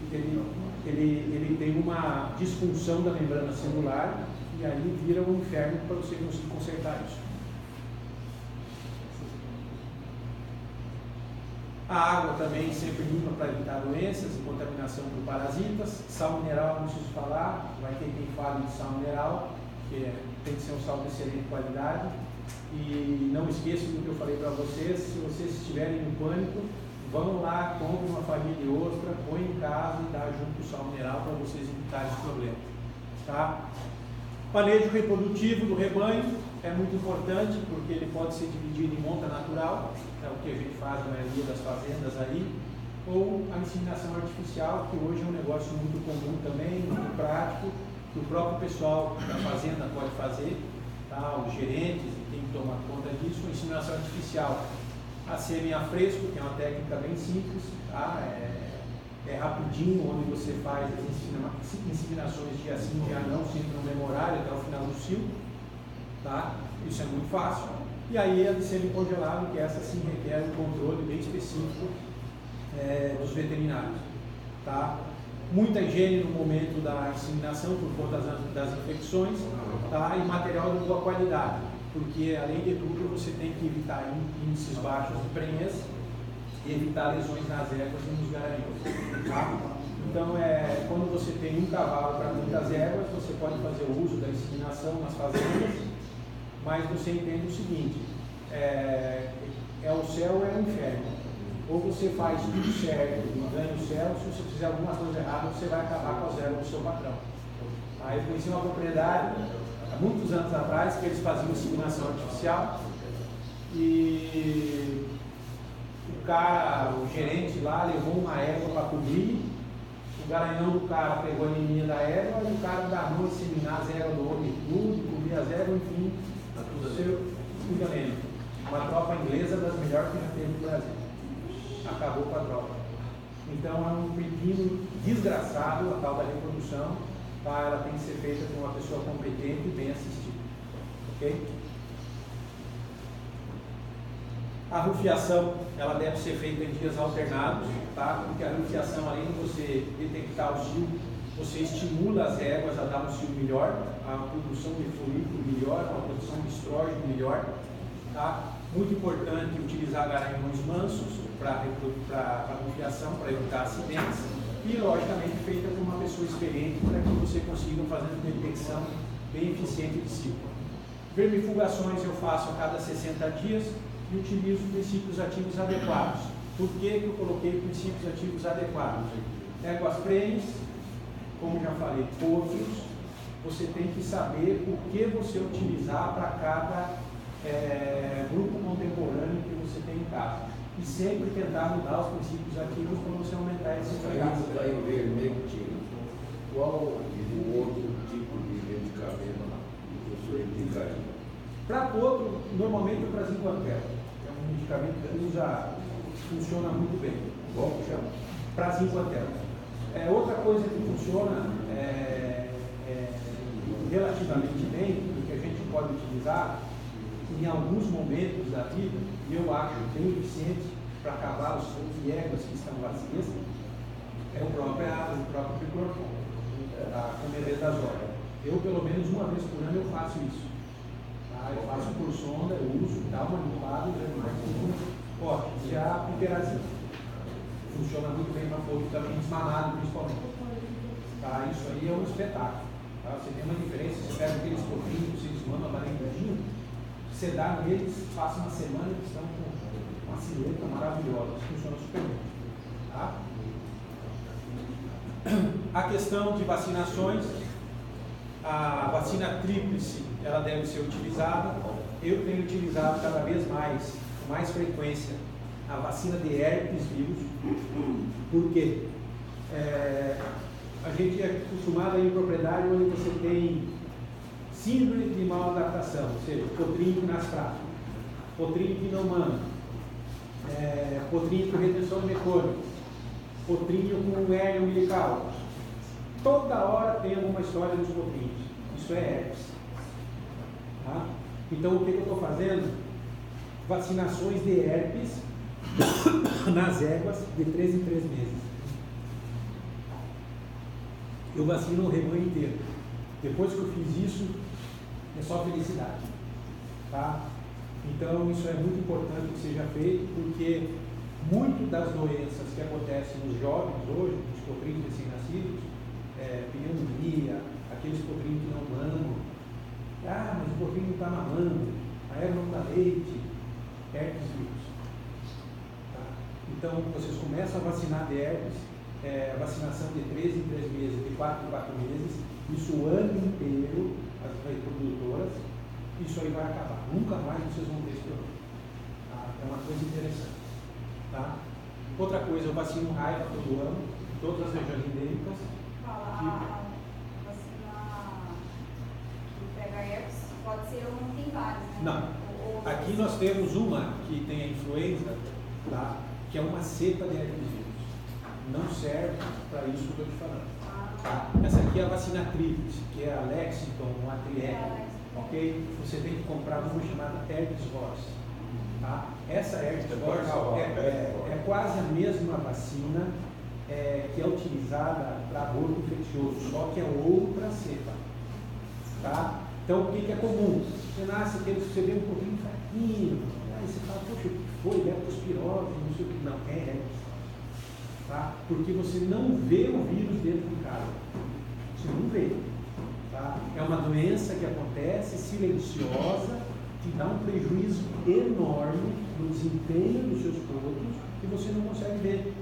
ele tem uma disfunção da membrana celular, e aí vira um inferno para você conseguir consertar isso. A água também sempre limpa para evitar doenças e contaminação por parasitas. Sal mineral, não preciso falar, vai ter quem fale de sal mineral, que tem que ser um sal de excelente qualidade. E não esqueçam do que eu falei para vocês, se vocês estiverem em pânico, vão lá, comprem uma farinha de ostra, põe em casa e dá junto com o sal mineral para vocês evitarem esse problema. Tá? Manejo reprodutivo do rebanho é muito importante, porque ele pode ser dividido em monta natural, é o que a gente faz na maioria das fazendas aí, ou a inseminação artificial, que hoje é um negócio muito comum também, muito prático, que o próprio pessoal da fazenda pode fazer, tá? Os gerentes e quem toma conta disso. A inseminação artificial, a sêmen a fresco, que é uma técnica bem simples, tá? É rapidinho, onde você faz as inseminações dia sim, dia não, sempre no mesmo horário, até o final do ciclo, tá? Isso é muito fácil. E aí a de semi-congelado, que essa sim requer um controle bem específico dos veterinários, tá? Muita higiene no momento da inseminação por conta das infecções, tá? E material de boa qualidade, porque além de tudo você tem que evitar índices baixos de prenhez e evitar lesões nas éguas e nos garanhões, tá? Então, quando você tem um cavalo para muitas éguas, você pode fazer o uso da inseminação nas fazendas, mas você entende o seguinte, é o céu ou é o inferno. Ou você faz tudo certo e ganha o céu, se você fizer alguma coisa errada, você vai acabar com as éguas do seu patrão. Aí eu conheci uma propriedade, há muitos anos atrás, que eles faziam inseminação artificial, e o gerente lá levou uma égua para cobrir, o garanhão do cara pegou a anemia da égua e o cara danou a inseminar as éguas do homem tudo, cobrir as éguas, enfim, tudo além. Uma tropa inglesa das melhores que já teve no Brasil. Acabou com a tropa. Então é um pepino desgraçado, a tal da reprodução, tá? Ela tem que ser feita por uma pessoa competente e bem assistida. Ok? A rufiação, ela deve ser feita em dias alternados, tá? Porque a rufiação, além de você detectar o cio, você estimula as éguas a dar um cio melhor, a produção de folículo melhor, a produção de estrógeno melhor, tá? Muito importante utilizar garanhões mansos para rufiação, para evitar acidentes, e logicamente feita por uma pessoa experiente para que você consiga fazer uma detecção bem eficiente de ciclo. Vermifugações eu faço a cada 60 dias, e utilizo princípios ativos adequados. Por que eu coloquei princípios ativos adequados? Éguas prenhes, como já falei, potros, você tem que saber o que você utilizar para cada grupo contemporâneo que você tem em casa. E sempre tentar mudar os princípios ativos para você aumentar esse frequência. Está em vermectina. Qual o outro tipo de medicamento que o senhor indicaria? Para potro, normalmente o praziquantel. É um medicamento que funciona muito bem. Bom, já. Praziquantel. Outra coisa que funciona relativamente bem, e que a gente pode utilizar em alguns momentos da vida, e eu acho bem eficiente para cavalos e éguas que estão vazias, é o próprio piclorfon, a comebendazole. Eu, pelo menos uma vez por ano, eu faço isso. Eu faço por sonda, eu uso, dá uma limpada, ótimo. E a piperazina funciona muito bem para fogo também, desmanado principalmente. Tá? Isso aí é um espetáculo. Tá? Você tem uma diferença, você pega aqueles copinhos, você desmama amarendinho, você dá neles, passa uma semana e eles estão com uma silhueta maravilhosa, funciona super bem. Tá? A questão de vacinações, a vacina tríplice, ela deve ser utilizada. Eu tenho utilizado cada vez mais, com mais frequência, a vacina de herpes vírus. Por quê? A gente é acostumado a ir em propriedade onde você tem síndrome de mal adaptação, ou seja, potrinho que nasce fraco, potrinho que não mama, potrinho com retenção de mecônico, potrinho com hérnia umbilical. Toda hora tem alguma história dos potrinhos. Isso é herpes. Tá? Então, o que eu estou fazendo? Vacinações de herpes nas éguas de 3 em 3 meses. Eu vacino o rebanho inteiro. Depois que eu fiz isso, é só felicidade. Tá? Então, isso é muito importante que seja feito, porque muito das doenças que acontecem nos jovens hoje, nos potrinhos recém-nascidos, pneumonia, aqueles potrinhos que não mamam, mas o potrinho não está mamando, a égua não dá leite, herpes vírus. Tá? Então, vocês começam a vacinar de herpes, vacinação de 3 em 3 meses, de 4 em 4 meses, isso o ano inteiro, as reprodutoras, isso aí vai acabar. Nunca mais vocês vão ter esse problema. Tá? É uma coisa interessante. Tá? Outra coisa, eu vacino raiva todo ano, em todas as regiões endêmicas. A vacina que pega herpes pode ser uma, tem várias, né? Não. Aqui nós temos uma que tem a influenza, tá? Que é uma cepa de herpes vírus. Não serve para isso que eu estou te falando. Tá? Essa aqui é a vacina tríplice, que é a Lexington, a Triec, ok? Você tem que comprar uma chamada herpes horse. Tá? Essa herpes horse é quase a mesma vacina que é utilizada para aborto infeccioso, só que é outra cepa. Tá? Então, o que é comum? Você nasce aqueles que você vê um pouquinho fraquinho, aí você fala, poxa, o que foi? Leptospirose, não sei o que. Não, é herpes. Tá? Porque você não vê o vírus dentro de casa. Você não vê. Tá? É uma doença que acontece silenciosa, que dá um prejuízo enorme no desempenho dos seus produtos que você não consegue ver.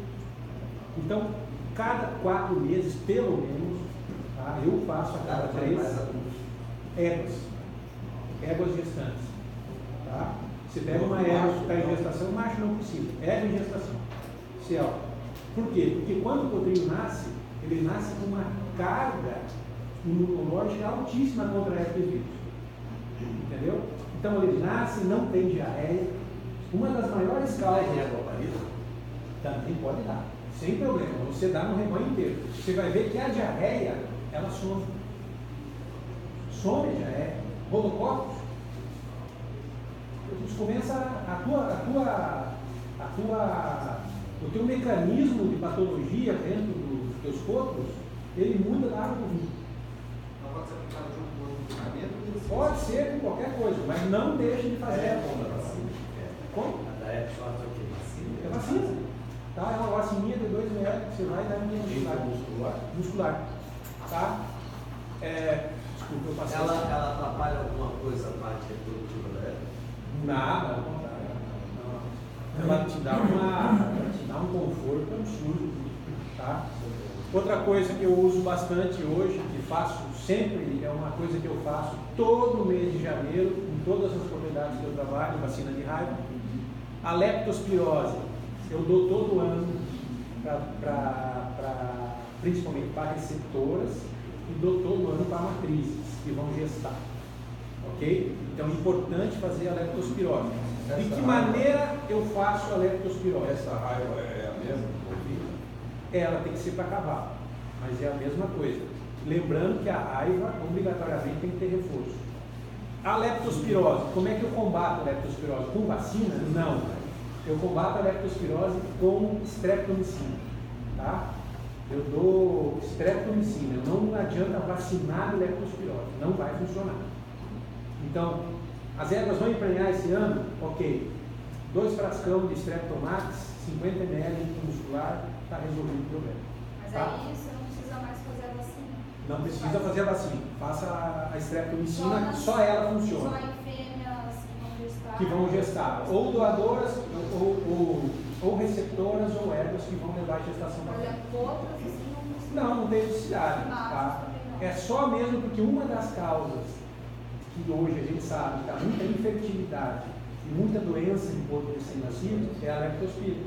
Então, cada 4 meses, pelo menos, tá? Eu faço a cada 3 éguas gestantes. Tá? Você pega uma égua que está em gestação, macho não precisa. Égua em gestação. Céu. Por quê? Porque quando o potrinho nasce, ele nasce com uma carga imunológica altíssima contra a herpes vírus. Entendeu? Então ele nasce, não tem diarreia. Uma das maiores causas de água parida também pode dar, sem problema. Você dá no rebanho inteiro. Você vai ver que a diarreia, ela some. Some a diarreia. Rolococcus. Você começa o teu mecanismo de patologia dentro dos teus corpos, ele muda da água do vinho. Não pode ser aplicado junto com outro medicamento? Pode ser com qualquer coisa, mas não deixe de fazer. Como? É vacina. Tá? É uma vacininha de 2 reais que você vai dar em muscular. Tá? Desculpa, eu passei. Ela atrapalha alguma coisa a parte reprodutiva dela? Nada, ao contrário. Ela te dá um conforto absurdo. Tá? Outra coisa que eu uso bastante hoje, que faço sempre, é uma coisa que eu faço todo mês de janeiro, em todas as propriedades que eu trabalho, vacina de raiva. A leptospirose, eu dou todo ano, principalmente para receptoras, e dou todo ano para matrizes, que vão gestar. Ok? Então é importante fazer a leptospirose. De que maneira eu faço a leptospirose? Essa raiva é a mesma? Ela tem que ser para cavalo, mas é a mesma coisa. Lembrando que a raiva, obrigatoriamente, tem que ter reforço. A leptospirose, como é que eu combato a leptospirose? Com vacina? Não. Eu combato a leptospirose com streptomicina. Tá? Eu dou streptomicina. Não adianta vacinar a leptospirose. Não vai funcionar. Então, as éguas vão emprenhar esse ano? Ok. 2 frascão de streptomax, 50 ml muscular, está resolvido o problema. Mas tá? aí você não precisa mais fazer a vacina. Não precisa fazer a vacina. Faça a streptomicina, só ela funciona. Só em fêmeas que vão gestar. Ou doadoras, ou receptoras, ou ervas que vão levar a gestação para frente. Outras assim não tem necessidade. Tá? É só mesmo porque uma das causas que hoje a gente sabe que há muita infertilidade e muita doença em corpo recém-nascido é a leptospira.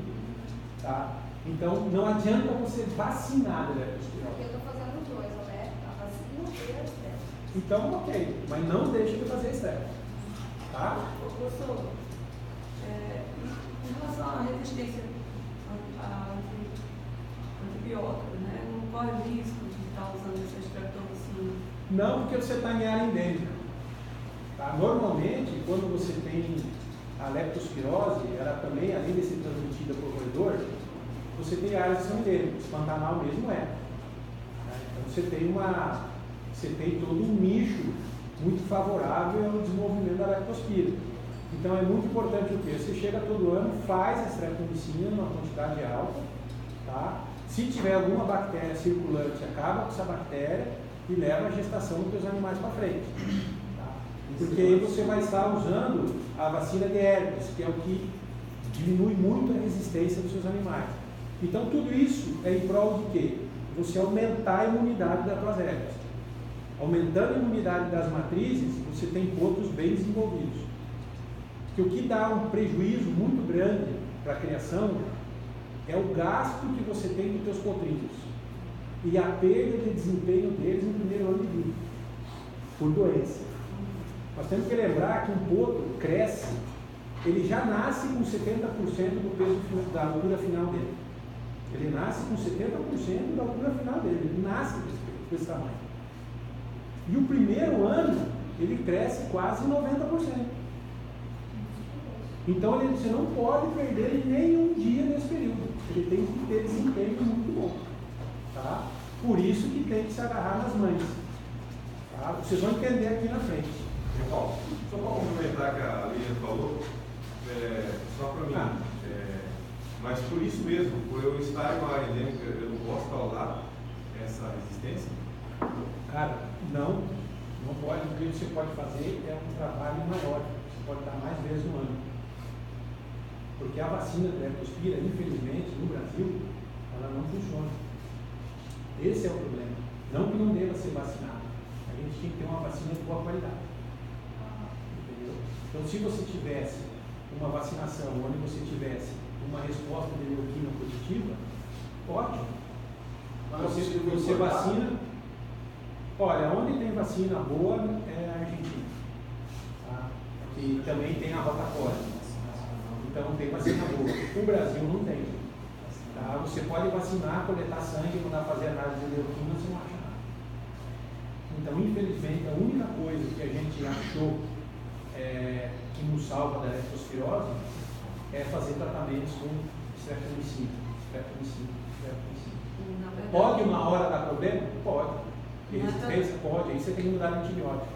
Tá? Então, não adianta você vacinar da leptospirose. Eu estou fazendo os dois, né? A vacina e a estresse. Então, ok, mas não deixe de fazer estresse. Tá? Professor, em relação à resistência a antibióticos, né? Não corre risco de estar usando essa streptomicina? Não, porque você está em área endêmica. Tá? Normalmente, quando você tem a leptospirose, ela também, além de ser transmitida por roedor, você tem áreas que são endêmicas. Pantanal mesmo é. Tá? Então você tem todo um nicho muito favorável ao desenvolvimento da leptospira. Então é muito importante o quê? Você chega todo ano, faz a streptomicina numa quantidade alta, tá? Se tiver alguma bactéria circulante, acaba com essa bactéria e leva a gestação dos seus animais para frente. Tá? Porque aí você vai estar usando a vacina de herpes, que é o que diminui muito a resistência dos seus animais. Então tudo isso é em prol de quê? Você aumentar a imunidade das tuas herpes. Aumentando a imunidade das matrizes, você tem potros bem desenvolvidos. Que o que dá um prejuízo muito grande para a criação é o gasto que você tem com os teus potrinhos e a perda de desempenho deles no primeiro ano de vida, por doença. Nós temos que lembrar que um potro cresce, ele já nasce com 70% do peso da altura final dele. Ele nasce com 70% da altura final dele, ele nasce com esse tamanho. E o primeiro ano, ele cresce quase 90%. Então, você não pode perder nenhum dia nesse período. Ele tem que ter desempenho muito bom. Tá? Por isso que tem que se agarrar nas mães. Tá? Vocês vão entender aqui na frente. Paulo, só para complementar que a Lígia falou, só para mim, mas por isso mesmo, por eu estar em uma área endêmica, eu não posso causar essa resistência? Cara, não pode. O que você pode fazer é um trabalho maior. Você pode dar mais vezes no ano. Porque a vacina da leptospira, infelizmente, no Brasil, ela não funciona. Esse é o problema. Não que não deva ser vacinado. A gente tem que ter uma vacina de boa qualidade. Entendeu? Então, se você tivesse uma vacinação onde você tivesse uma resposta de neuroquina positiva, ótimo. Você vacina. Olha, onde tem vacina boa é a Argentina. Tá? Que também tem a rotatória. Então tem vacina boa. O Brasil não tem. Tá? Você pode vacinar, coletar sangue, mandar fazer análise de neuroquina, você não acha nada. Então, infelizmente, a única coisa que a gente achou que nos salva da leptospirose é fazer tratamentos com streptomicina. Pode uma hora dar problema? Pode. Resistência? Pode. Aí você tem que mudar de antibiótico.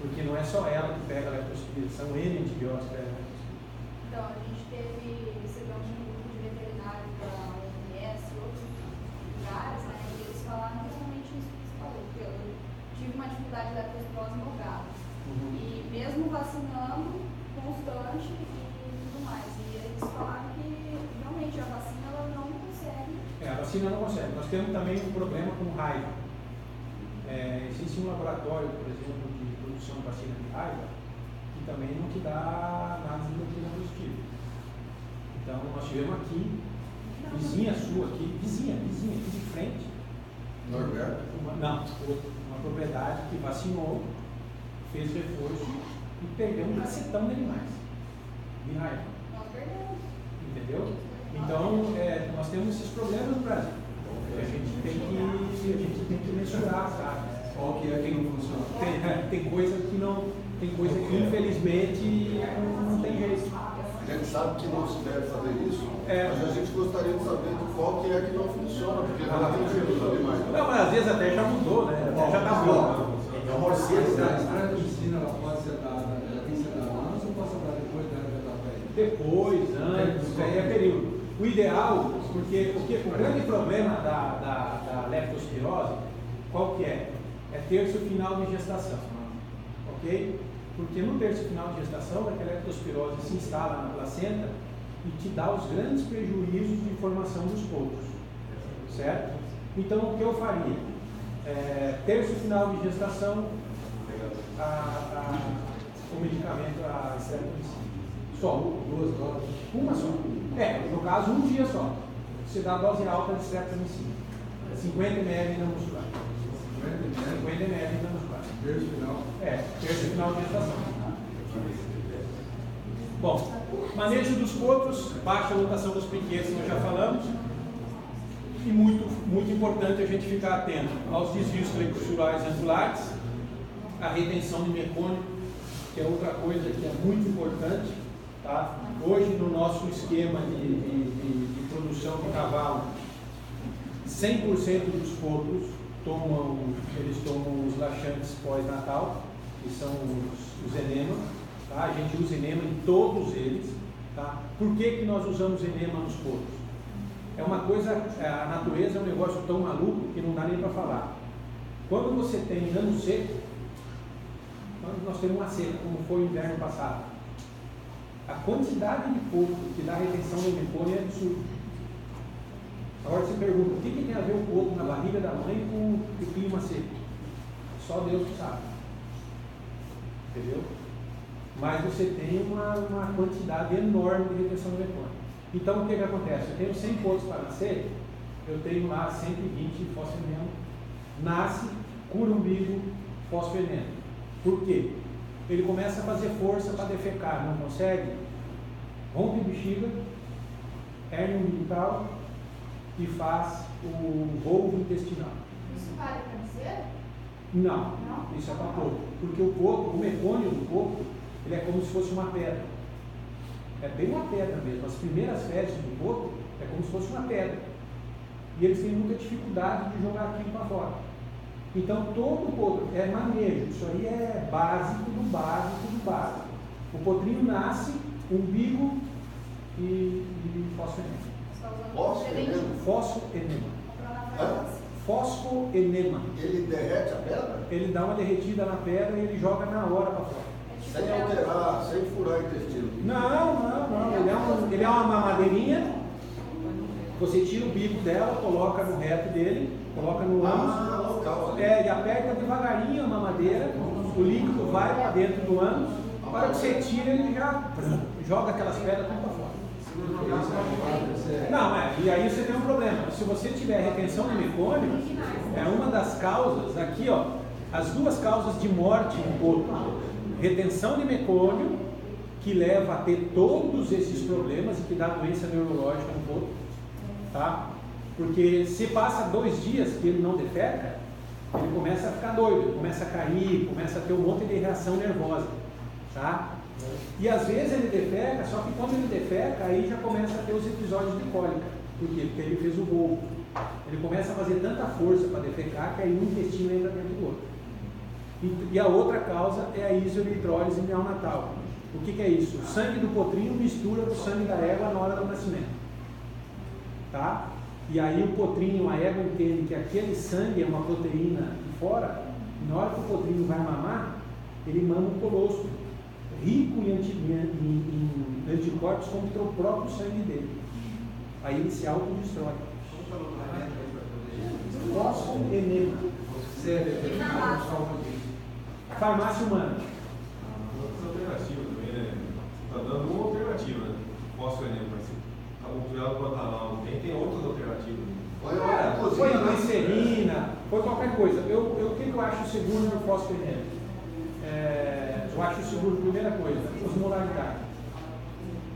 Porque não é só ela que pega a leptospira, são N antibióticos que pegam a leptospira. Então, a gente recebeu um grupo de veterinários da OMS e outros lugares, né? E eles falaram exatamente isso que você falou, porque eu tive uma dificuldade da leptospirose no gado. E mesmo vacinando constante e tudo mais. E eles falaram que realmente a vacina ela não consegue. A vacina não consegue. Nós temos também um problema com raiva. Existe um laboratório, por exemplo, de produção de vacina de raiva, que também não te dá análise de neuroquina positiva. Então, nós tivemos aqui, vizinha sua aqui, vizinha aqui de frente. Norberto? Uma propriedade que vacinou, fez reforço e perdeu um cacetão de animais de raiva. Nós perdemos. Entendeu? Então, nós temos esses problemas no Brasil. A gente tem que mensurar, sabe? Qual que é que não funciona? Tem coisa que infelizmente não tem jeito. A gente sabe que não se deve fazer isso, mas a gente gostaria de saber de qual que é que não funciona, porque ela tem os animais. Não, mas às vezes até já mudou, né? Até já tá bom. Então, Morcego, A streptomicina, ela pode ser dada, ela tem que ser dada antes ou pode ser dada depois dela já estar velha? Depois, antes, isso aí é período. O ideal, porque o grande problema da leptospirose qual que é? É terço final de gestação, ok? Porque no terço final de gestação, a leptospirose se instala na placenta e te dá os grandes prejuízos de formação dos potros, certo? Então, o que eu faria? Terço final de gestação, o medicamento, a streptomicina. Só, 2 doses, uma só. No caso, um dia só. Você dá a dose alta de streptomicina. 50 ml na muscular. 50 ml na muscular. Terço final. Terço final de gestação. Bom, manejo dos potros, baixa lotação dos piquetes, nós já falamos. E muito importante a gente ficar atento aos desvios tricursurais angulares, a retenção de mecônio, que é outra coisa que é muito importante. Tá? Hoje, no nosso esquema de produção de cavalo, 100% dos potros tomam os laxantes pós-natal, que são os enema. Tá? A gente usa enema em todos eles. Tá? Por que nós usamos enema nos potros? É uma coisa, a natureza é um negócio tão maluco que não dá nem para falar. Quando você tem ano seco, nós temos uma seca, como foi o inverno passado. A quantidade de potro que dá retenção no mecônio é absurda. Agora você pergunta, o que tem a ver o potro na barriga da mãe com o clima seco? Só Deus que sabe. Entendeu? Mas você tem uma quantidade enorme de retenção no mecônio. Então, o que acontece? Eu tenho 100 potros para nascer, eu tenho lá 120 fosfeneno, nasce, cura o umbigo, fosfeneno. Por quê? Ele começa a fazer força para defecar, não consegue, rompe bexiga, hérnia umbilical e faz o volvo intestinal. Isso para câncer? Não, isso é para potro. Porque o mecônio do potro, ele é como se fosse uma pedra. É bem uma pedra mesmo. As primeiras fezes do potro é como se fosse uma pedra. E eles têm muita dificuldade de jogar aquilo para fora. Então, todo potro é manejo. Isso aí é básico do básico do básico. O potrinho nasce, umbigo e fosfoenema. Fosfoenema. Ele derrete a pedra? Ele dá uma derretida na pedra e ele joga na hora para fora. Sem alterar, sem furar o intestino. Não. Ele é uma mamadeirinha. Você tira o bico dela, coloca no reto dele, coloca no ânus. E aperta devagarinho a mamadeira. O líquido vai para dentro do ânus. Na hora que você tira, ele já joga aquelas pedras tudo para fora. Não, e aí você tem um problema. Se você tiver retenção de mecônio, é uma das causas, aqui ó, as duas causas de morte no potro. Retenção de mecônio, que leva a ter todos esses problemas e que dá doença neurológica no potro, tá? Porque se passa 2 dias que ele não defeca, ele começa a ficar doido, ele começa a cair, começa a ter um monte de reação nervosa, tá? E às vezes ele defeca, só que quando ele defeca, aí já começa a ter os episódios de cólica. Por quê? Porque ele fez o volvo. Ele começa a fazer tanta força para defecar que aí o intestino entra dentro do outro. E a outra causa é a isolitrólise neonatal. O que é isso? O sangue do potrinho mistura com o sangue da égua na hora do nascimento. Tá? E aí o potrinho, a égua entende que aquele sangue é uma proteína de fora, e na hora que o potrinho vai mamar, ele mama um colostro, rico em anticorpos contra o próprio sangue dele. Aí ele se autodestrói. Fosfoenema. Farmácia humana. Alternativa também, né? Está dando uma alternativa, né? Fosfoenema, mas se está muito cuidado com o Pantanal, tem outras alternativas. Foi a glicerina, foi qualquer coisa. O que eu acho seguro no fosfoenema? Eu acho seguro, primeira coisa, osmolaridade.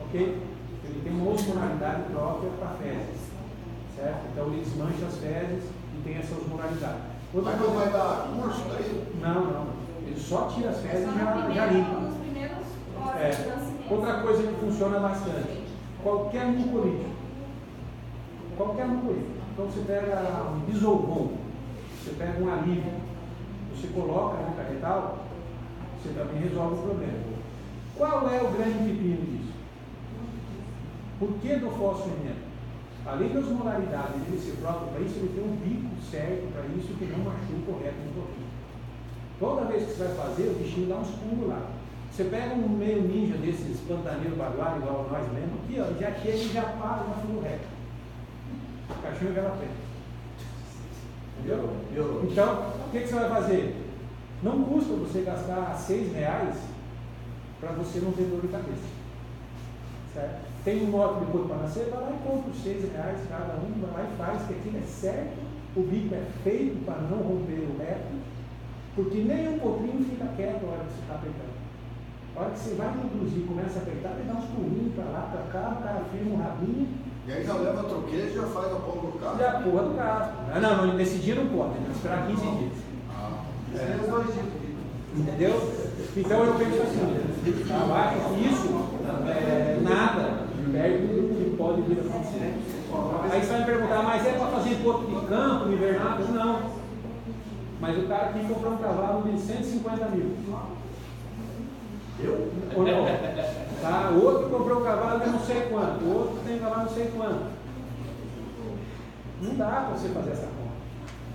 Ok? Ele tem uma osmolaridade própria para fezes. Certo? Então ele desmancha as fezes e tem essa osmolaridade. Mas não vai dar curso daí? Não. Ele só tira as fezes e já limpa. Outra coisa que funciona bastante, qualquer mucorídeo. Então você pega um bisolvon, você pega um alívio, você coloca no carretal, você também resolve o problema. Qual é o grande pepino disso? Por que do fosfoenema? além da osmolaridade dele ser próprio para isso, ele tem um bico certo para isso que não machuca o reto no pouquinho. Toda vez que você vai fazer, o bichinho dá uns pulos lá. Você pega um meio ninja desses pantaneiros baguares, igual nós mesmo, aqui, ó, já chega e já para na furo reto. O cachorro é vela pena. Entendeu? Então, o que você vai fazer? Não custa você gastar R$6 para você não ter dor de cabeça. Certo? Tem um modo de corpo para nascer, vai lá e compra os R$6 cada um, vai lá e faz, que aquilo é certo, o bico é feito para não romper o reto, porque nem o potrinho fica quieto na hora que você está apertando. A hora que você vai introduzir, começa a apertar, ele dá uns pulinhos para lá, para cá, o cara firma um rabinho. E aí já leva a troqueira e já faz a porra do carro. Já a porra do carro. Não, nesse dia não pode, tem que esperar 15 dias. Os 2 dias. Entendeu? Então eu penso assim, eu acho que isso nada perto do que pode vir a acontecer. Aí você vai me perguntar, mas é para fazer ponto de campo, invernáculo? Não. Mas o cara aqui comprou um cavalo de 150 mil. Eu? Ou não? Tá? O outro comprou um cavalo de não sei quanto, o outro tem um cavalo de não sei quanto. Não dá para você fazer essa conta.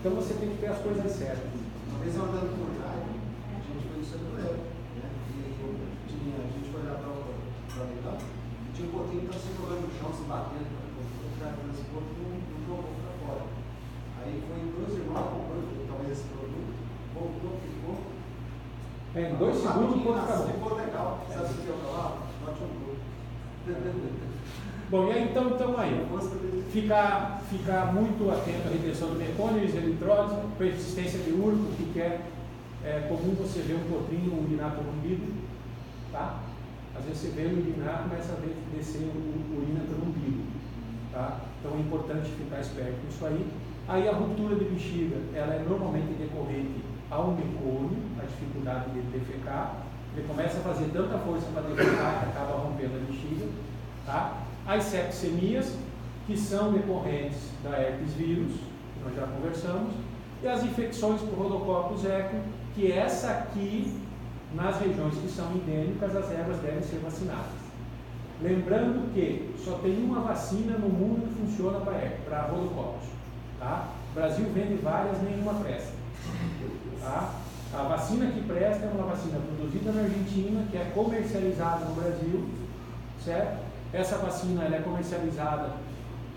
Então você tem que ter as coisas certas. Uma vez eu andando por lá, a gente foi no centro do Léo, né? E a gente foi lá para o leilão, e tinha um potrinho que estava se jogando no chão, se batendo, esse potrinho não jogou para fora. Aí foi 2 irmãos comprando, talvez esse produto, voltou, ficou. Em 2 segundos o ponto acabou. Ficou legal. Sabe o que eu falava? Bate um gol. Bom, e aí então aí, ficar muito atento à retenção de mecônios, eletrodes, persistência de úrico, que é comum você ver um potrinho urinar pelo umbigo, tá? Às vezes você vê o urinar, começa a descer o urina pelo umbigo, tá? Então é importante ficar esperto com isso aí. Aí a ruptura de bexiga, ela é normalmente decorrente ao mecônio, a dificuldade de defecar. Ele começa a fazer tanta força para defecar que acaba rompendo a bexiga, tá? As septicemias, que são decorrentes da herpes vírus, que nós já conversamos, e as infecções por Rhodococcus eco, que essa aqui, nas regiões que são endêmicas, as ervas devem ser vacinadas. Lembrando que só tem uma vacina no mundo que funciona para Rhodococcus, tá? O Brasil vende várias, nenhuma presta, tá? A vacina que presta é uma vacina produzida na Argentina, que é comercializada no Brasil, certo? Essa vacina ela é comercializada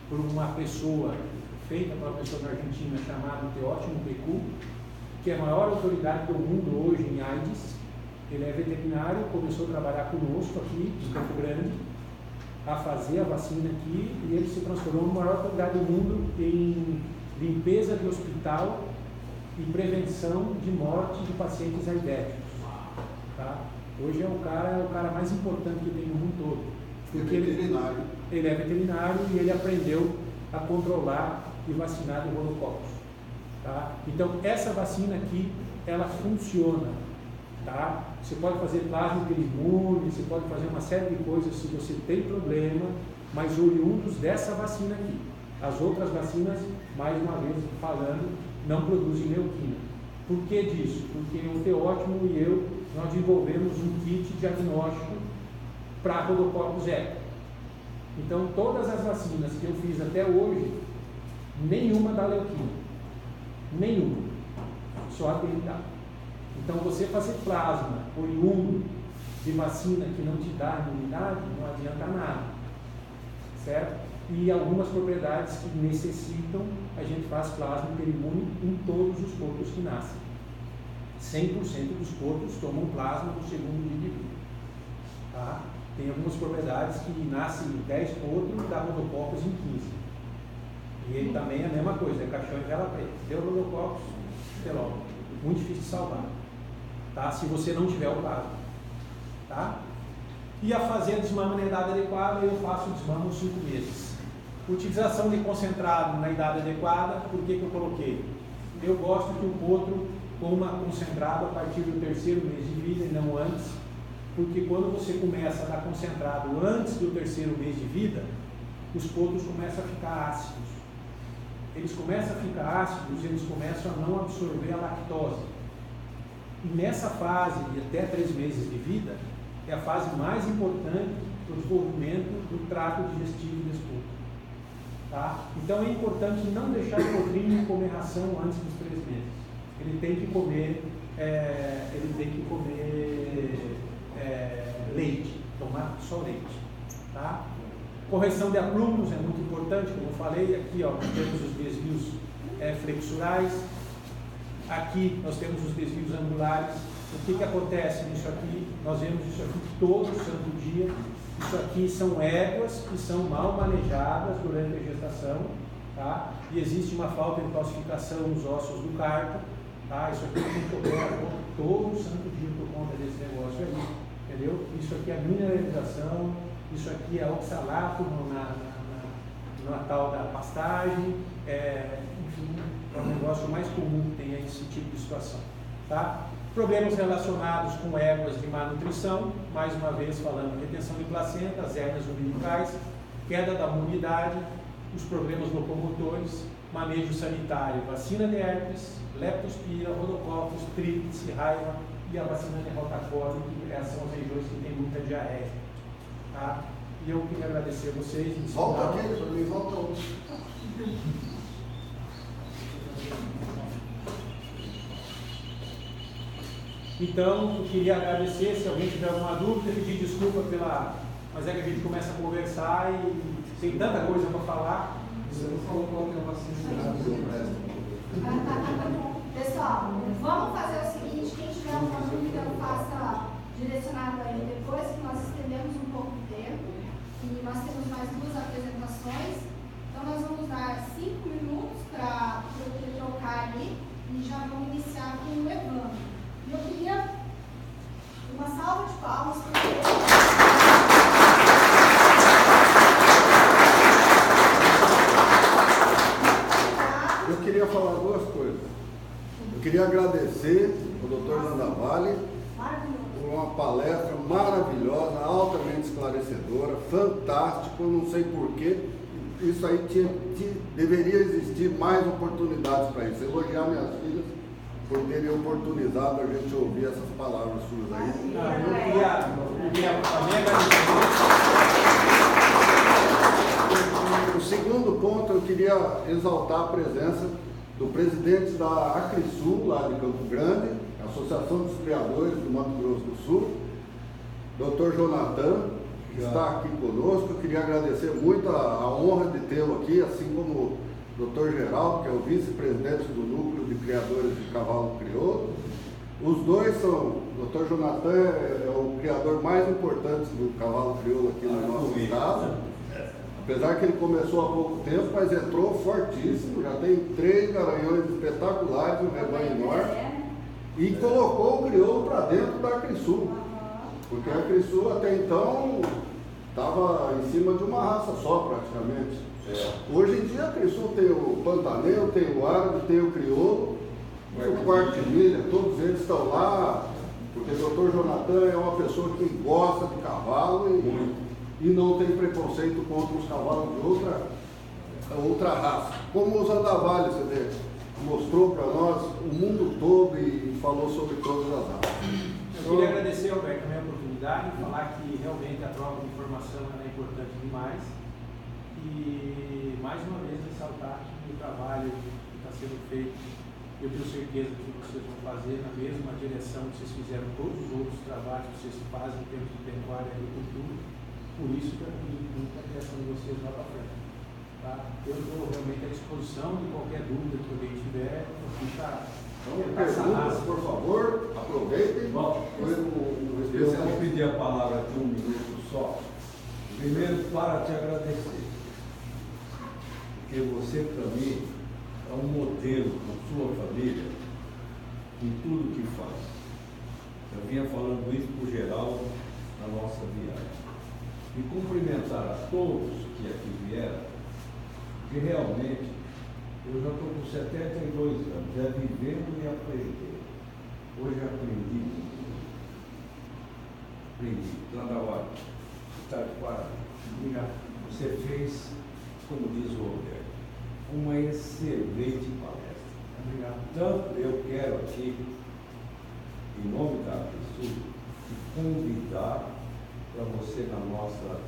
por uma pessoa, feita por uma pessoa na Argentina chamada Teótimo Pecu, que é a maior autoridade do mundo hoje em AIDS. Ele é veterinário, começou a trabalhar conosco aqui em Campo Grande, a fazer a vacina aqui, e ele se transformou na maior autoridade do mundo em limpeza de hospital e prevenção de morte de pacientes aidéticos. Tá? Hoje é o cara mais importante que tem no mundo todo. Porque ele é veterinário e ele aprendeu a controlar e vacinar de Rhodococcus. Tá? Então, essa vacina aqui, ela funciona. Tá? Você pode fazer plasma imune, você pode fazer uma série de coisas se você tem problema, mas oriundos dessa vacina aqui. As outras vacinas, mais uma vez falando, não produzem leuquina. Por que disso? Porque o Teótimo e eu, nós desenvolvemos um kit diagnóstico para Rhodococcus eco. Então, todas as vacinas que eu fiz até hoje, nenhuma dá leuquina. Nenhuma. Só a dele dá. Então, você fazer plasma oriundo de vacina que não te dá imunidade, não adianta nada. Certo? E algumas propriedades que necessitam, a gente faz plasma interimune em todos os porcos que nascem. 100% dos porcos tomam plasma no segundo dia de vida. Tá? Tem algumas propriedades que nascem 10 potros e dá Rhodococcus em 15. E ele também é a mesma coisa, é caixão e vela preta. Deu Rhodococcus, logo. Muito difícil de salvar. Tá? Se você não tiver o plasma. Tá? E a fazer a desmama na idade adequada, eu faço o desmama em 5 meses. Utilização de concentrado na idade adequada, por que eu coloquei? Eu gosto que o potro coma concentrado a partir do 3º mês de vida e não antes, porque quando você começa a dar concentrado antes do 3º mês de vida, os potros começam a ficar ácidos. Eles começam a ficar ácidos, eles começam a não absorver a lactose. E nessa fase de até 3 meses de vida, é a fase mais importante para o desenvolvimento do trato digestivo desse potro. Tá? Então é importante não deixar o cordinho comer ração antes dos 3 meses. Ele tem que comer, leite, tomar só leite. Tá? Correção de aplumos é muito importante, como eu falei. Aqui ó, nós temos os desvios flexurais, aqui nós temos os desvios angulares. O que acontece nisso aqui? Nós vemos isso aqui todo santo dia. Isso aqui são éguas que são mal manejadas durante a gestação, tá? E existe uma falta de calcificação nos ossos do carpo, tá? Isso aqui tem problema todo santo dia por conta desse negócio aí, entendeu? Isso aqui é a mineralização, isso aqui é oxalato na tal da pastagem, enfim, é um negócio mais comum que tenha esse tipo de situação, tá? Problemas relacionados com éguas de má nutrição, mais uma vez falando retenção de placenta, as hérnias umbilicais, queda da imunidade, os problemas locomotores, manejo sanitário, vacina de herpes, leptospira, rodococcus, tríplice, raiva e a vacina de rotacose, que essas são as regiões que tem muita diarreia. Tá? E eu queria agradecer a vocês. Volta aquele para mim, volta um. Então, eu queria agradecer. Se alguém tiver alguma dúvida, pedir desculpa mas é que a gente começa a conversar e tem tanta coisa para falar. Pessoal, vamos fazer o seguinte: quem tiver alguma dúvida, faça direcionado aí depois, que nós estendemos um pouco o tempo e nós temos mais 2 apresentações. Então, nós vamos dar 5 minutos para poder trocar ali e já vamos iniciar com o Evandro. Eu queria uma salva de palmas para Eu queria falar 2 coisas. Eu queria agradecer ao Dr. Zandavalli por uma palestra maravilhosa, altamente esclarecedora, fantástica. Eu não sei porquê. Isso aí deveria existir mais oportunidades para isso. Elogiar minhas filhas por terem oportunizado a gente ouvir essas palavras suas aí. O segundo ponto, eu queria exaltar a presença do presidente da Acrisul, lá de Campo Grande, Associação dos Criadores do Mato Grosso do Sul, Dr. Jonathan, que está aqui conosco. Eu queria agradecer muito a honra de tê-lo aqui, assim como o Dr. Geraldo, que é o vice-presidente do Núcleo de Criadores de Cavalo Crioulo. Os dois são, o Dr. Jonathan é o criador mais importante do cavalo crioulo aqui no nosso estado. Apesar que ele começou há pouco tempo, mas entrou fortíssimo, já tem 3 garanhões espetaculares, um rebanho enorme, e colocou o crioulo para dentro da Acrisul. Porque a Acrisul até então estava em cima de uma raça só praticamente. Hoje em dia a Acrisul tem o pantaneiro, tem o árabe, tem o crioulo, o quarto de milha, todos eles estão lá, porque o Dr. Jonathan é uma pessoa que gosta de cavalo e não tem preconceito contra os cavalos de outra raça. Como o Zandavalli, você vê, mostrou para nós o mundo todo e falou sobre todas as raças. Eu queria agradecer, Alberto, também a oportunidade de falar que realmente a troca de informação é importante demais. E mais uma vez ressaltar que o trabalho que está sendo feito, eu tenho certeza que vocês vão fazer na mesma direção que vocês fizeram todos os outros trabalhos que vocês fazem em termos de pecuária e agricultura. Por isso que eu acredito muito na criação de vocês lá para frente. Tá? Eu estou realmente à disposição de qualquer dúvida que alguém tiver. Então, perguntas, por favor, aproveitem. Bom, eu vou pedir a palavra de 1 minuto só. Primeiro, para te agradecer. Porque você, para mim, é um modelo com sua família em tudo que faz. Eu vinha falando isso para o Geraldo na nossa viagem. E cumprimentar a todos que aqui vieram, porque realmente eu já estou com 72 anos, é vivendo e aprendendo. Hoje aprendi muito. Aprendi. Zandavalli, está de parabéns. Você fez, como diz o Roberto, uma excelente palestra. Obrigado. Então, eu quero aqui, em nome da Acrisul, te convidar para você na nossa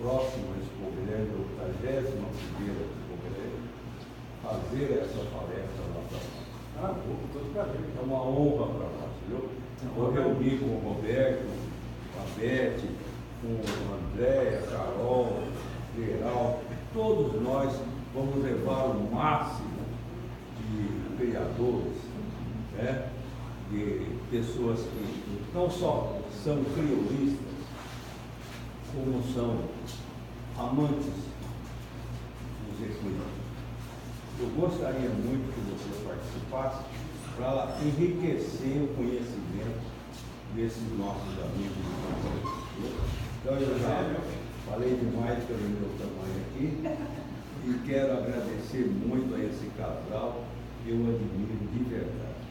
próxima Expo Grande, a 81ª Expo Grande, fazer essa palestra lá para nós. Ah, todo prazer. É uma honra para nós, viu? Vou reunir com o Roberto, com a Beth, com o André, a Carol, o Geraldo, todos nós vamos levar o máximo de criadores, né? De pessoas que não só são criolistas, como são amantes dos equívoros. Eu gostaria muito que você participasse para enriquecer o conhecimento desses nossos amigos e companheiros. Então eu já falei demais pelo meu tamanho aqui e quero agradecer muito a esse casal que eu admiro de verdade.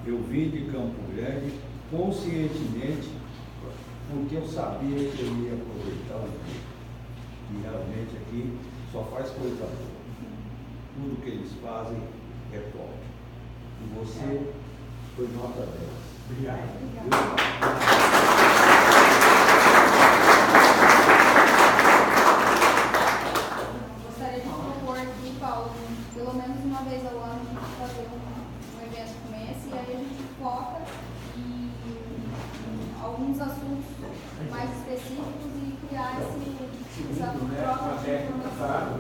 Eu vim de Campo Grande conscientemente porque eu sabia que eu ia aproveitar o dia. E realmente aqui só faz coisa boa. Tudo que eles fazem é top. E você foi nota 10. Obrigado. Gostaria de propor aqui, Paulo, pelo menos uma vez ao ano, a gente fazer um evento como esse, e aí a gente foca em alguns assuntos mais específicos e criar essa troca de informação.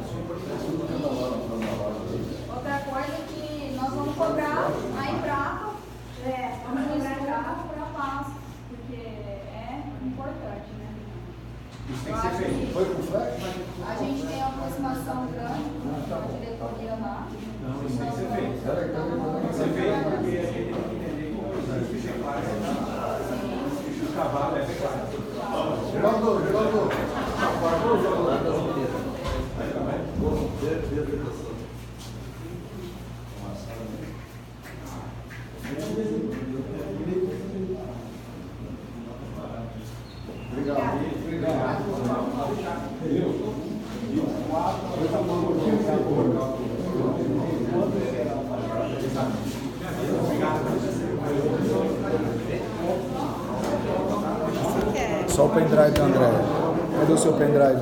Outra coisa é que nós vamos cobrar a Embrapa, vamos cobrar para a paz, porque é importante, né? Isso tem que ser feito. Foi com flash? A gente tem uma aproximação grande com a diretoria lá. Não, isso tem que ser feito. Tem que ser feito porque a gente tem que entender que não existe checagem. O cavalo é pecuário. Geraldo. Só o pendrive do André. Cadê o seu pendrive?